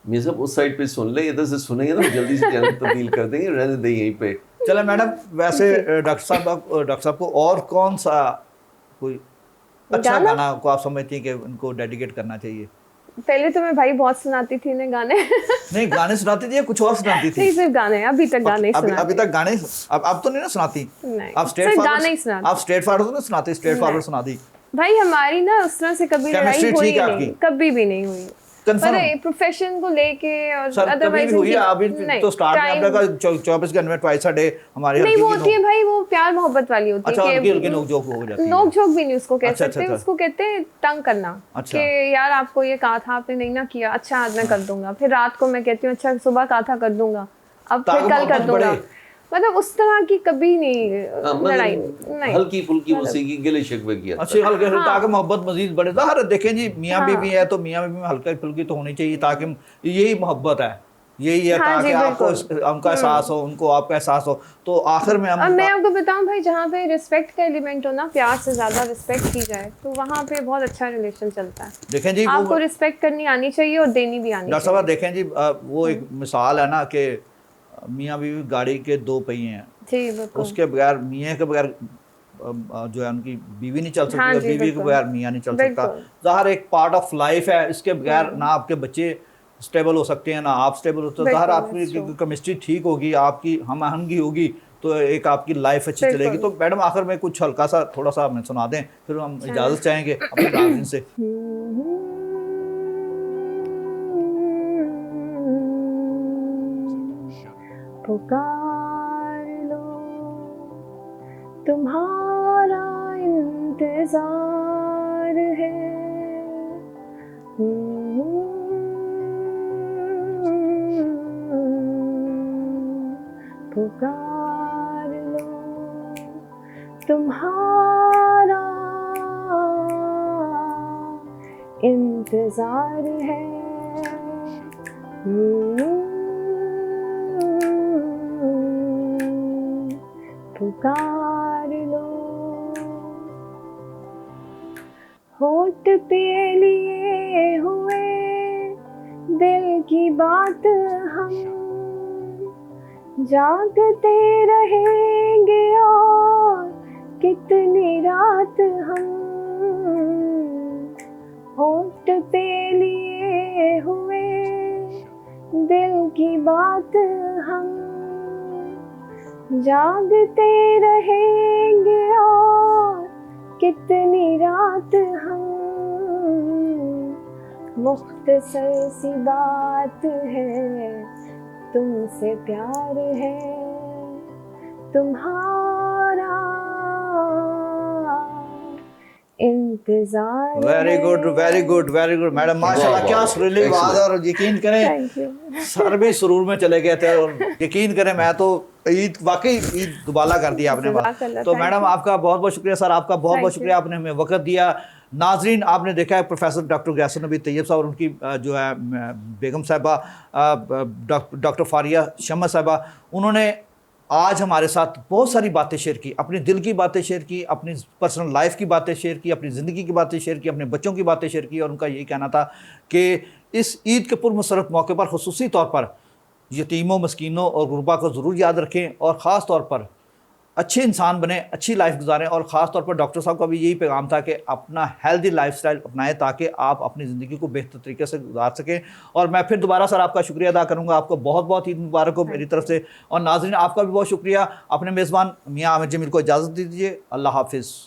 ये सब उस साइड पे सुन ले, इधर से सुनेंगे तो जल्दी से चैनल तब्दील कर देंगे, रहने दे यहीं पे।
चले मैडम, वैसे डॉक्टर साहब को और कौन सा कोई अच्छा
गाना?
गाना को आप समझती हैं कि उनको डेडिकेट करना चाहिए?
पहले तो मैं भाई बहुत सुनाती थी इन्हें गाने।
नहीं गाने सुनाती थी या कुछ और सुनाती थी?
नहीं सिर्फ गाने, अभी तक गाने ही
अभी
सुनाती।
तक गाने, अब तो नहीं ना सुनाती?
नहीं,
आप स्ट्रेट
सिर्फ
फॉरवर्ड,
गाने ही सुनाती।
आप स्ट्रेट फॉरवर्ड तो नहीं सुनाती? स्ट्रेट फॉरवर्ड सुना दी।
भाई हमारी ना उस तरह से कभी लड़ाई
Chemistry
हुई
ठीक है
नहीं,
आपकी?
कभी भी नहीं हुई।
Confirm?
पर प्रोफेशन को लेके और
सर कभी
अदरवाइज
भी हुई है अभी तो स्टार्ट में आपने कहा 24 घंटे में ट्वाइस अ डे हमारे
नहीं, वो होती है भाई, वो प्यार मोहब्बत वाली होती
अच्छा,
है
हल्की हल्की नोक-झोंक हो जाती है।
नोक झोंक भी नहीं उसको कह
अच्छा,
सकते,
अच्छा।
उसको कहते हैं तंग करना।
अच्छा।
कि यार आपको ये कहा था, आपने नहीं ना किया, अच्छा आज मैं कर दूंगा, फिर रात को मैं कहती हूँ अच्छा सुबह कहा था कर दूंगा, अब फिर
ताकि
कल कर
मोहब्बत
दूंगा।
बढ़े।
मतलब उस तरह की कभी नहीं लड़ाई
मतलब
नहीं।
हल्की फुल्की उसी की गिले शिकवे किया।
अच्छी हल्के
हाँ।
ताकि मोहब्बत मजीद बढ़े। ज़ाहिर है, देखें जी मियाँ
हाँ।
बीवी है तो मियाँ बीवी में हल्की फुल्की तो होनी चाहिए, ताकि यही मोहब्बत है, यही है,
हाँ
ताकि
जी,
आपको
बिल्कुल।
उनका एहसास हो, उनको आपका एहसास हो। तो आखिर में
अब
हम
मैं आपको बताऊं भाई, जहाँ पे रिस्पेक्ट का एलिमेंट हो ना, प्यार से ज्यादा रिस्पेक्ट की जाए, तो वहाँ पे बहुत अच्छा रिलेशन चलता है।
देखें जी
आपको
वो
रिस्पेक्ट करनी आनी चाहिए और देनी भी आनी
डॉक्टर
चाहिए।
साहब देखें जी वो एक मिसाल है ना कि मियाँ बीवी गाड़ी के दो पहिए हैं,
जी बिल्कुल।
उसके बगैर मियाँ के बगैर जो है उनकी बीवी नहीं चल सकती,
हाँ
और
जी,
बीवी के
बिल्कुल।
बगैर मियाँ नहीं चल सकता।
बिल्कुल।
ज़ाहिर एक पार्ट ऑफ लाइफ है, इसके बगैर ना आपके बच्चे स्टेबल हो सकते हैं ना आप स्टेबल हो सकते हैं। ज़ाहिर
बिल्कुल, that's
आपकी
true।
केमिस्ट्री ठीक होगी, आपकी हम आहंगी होगी, तो एक आपकी लाइफ अच्छी
बिल्कुल।
चलेगी। तो मैडम आखिर में कुछ हल्का सा थोड़ा सा हमें सुना दें, फिर हम इजाज़त चाहेंगे अपने नाज़रीन से।
पुकार लो, तुम्हारा इंतजार है। पुकार लो, तुम्हारा इंतजार है। पुकार लो, होठ पे लिए हुए दिल की बात हम जागते रहेंगे और कितनी रात हम। होठ पे लिए हुए दिल की बात हम जागते रहेंगे और कितनी रात हम। मुख्तसर सी बात है, तुमसे प्यार है, तुम्हारा इंतजार
very good very good very good madam, माशाल्लाह क्या सुरीली आवाज़ है। और यकीन करें
थैंक यू।
सर भी सुरूर में चले गए थे, और यकीन करें मैं तो ईद वाकई ईद दुबाला कर दिया आपने।
जज़ाकल्लाह,
तो
thank
मैडम
you।
आपका बहुत बहुत शुक्रिया सर, आपका बहुत बहुत
Thank
शुक्रिया, आपने हमें वक्त दिया। नाजरीन आपने देखा है प्रोफेसर डॉक्टर गैसर नबी तैयब साहब और उनकी जो है बेगम साहिबा डॉक्टर फारिया शम्मा साहिबा, उन्होंने आज हमारे साथ बहुत सारी बातें शेयर की, अपने दिल की बातें शेयर की, अपनी पर्सनल लाइफ की बातें शेयर की, अपनी ज़िंदगी की बातें शेयर की, अपने बच्चों की बातें शेयर की। और उनका यही कहना था कि इस ईद के पुरमसरत मौके पर खुसूसी तौर पर यतीमों, मस्कीनों और गुरबा को ज़रूर याद रखें, और ख़ास तौर पर अच्छे इंसान बने, अच्छी लाइफ गुजारें। और ख़ास तौर पर डॉक्टर साहब का भी यही पैगाम था कि अपना हेल्दी लाइफस्टाइल अपनाएं ताकि आप अपनी ज़िंदगी को बेहतर तरीके से गुजार सकें। और मैं फिर दोबारा सर आपका शुक्रिया अदा करूँगा, आपको बहुत बहुत ईद मुबारक हो मेरी तरफ से। और नाज़रीन आपका भी बहुत शुक्रिया। अपने मेज़बान मियाँ आमिर जमील को इजाज़त दीजिए। अल्लाह हाफिज़।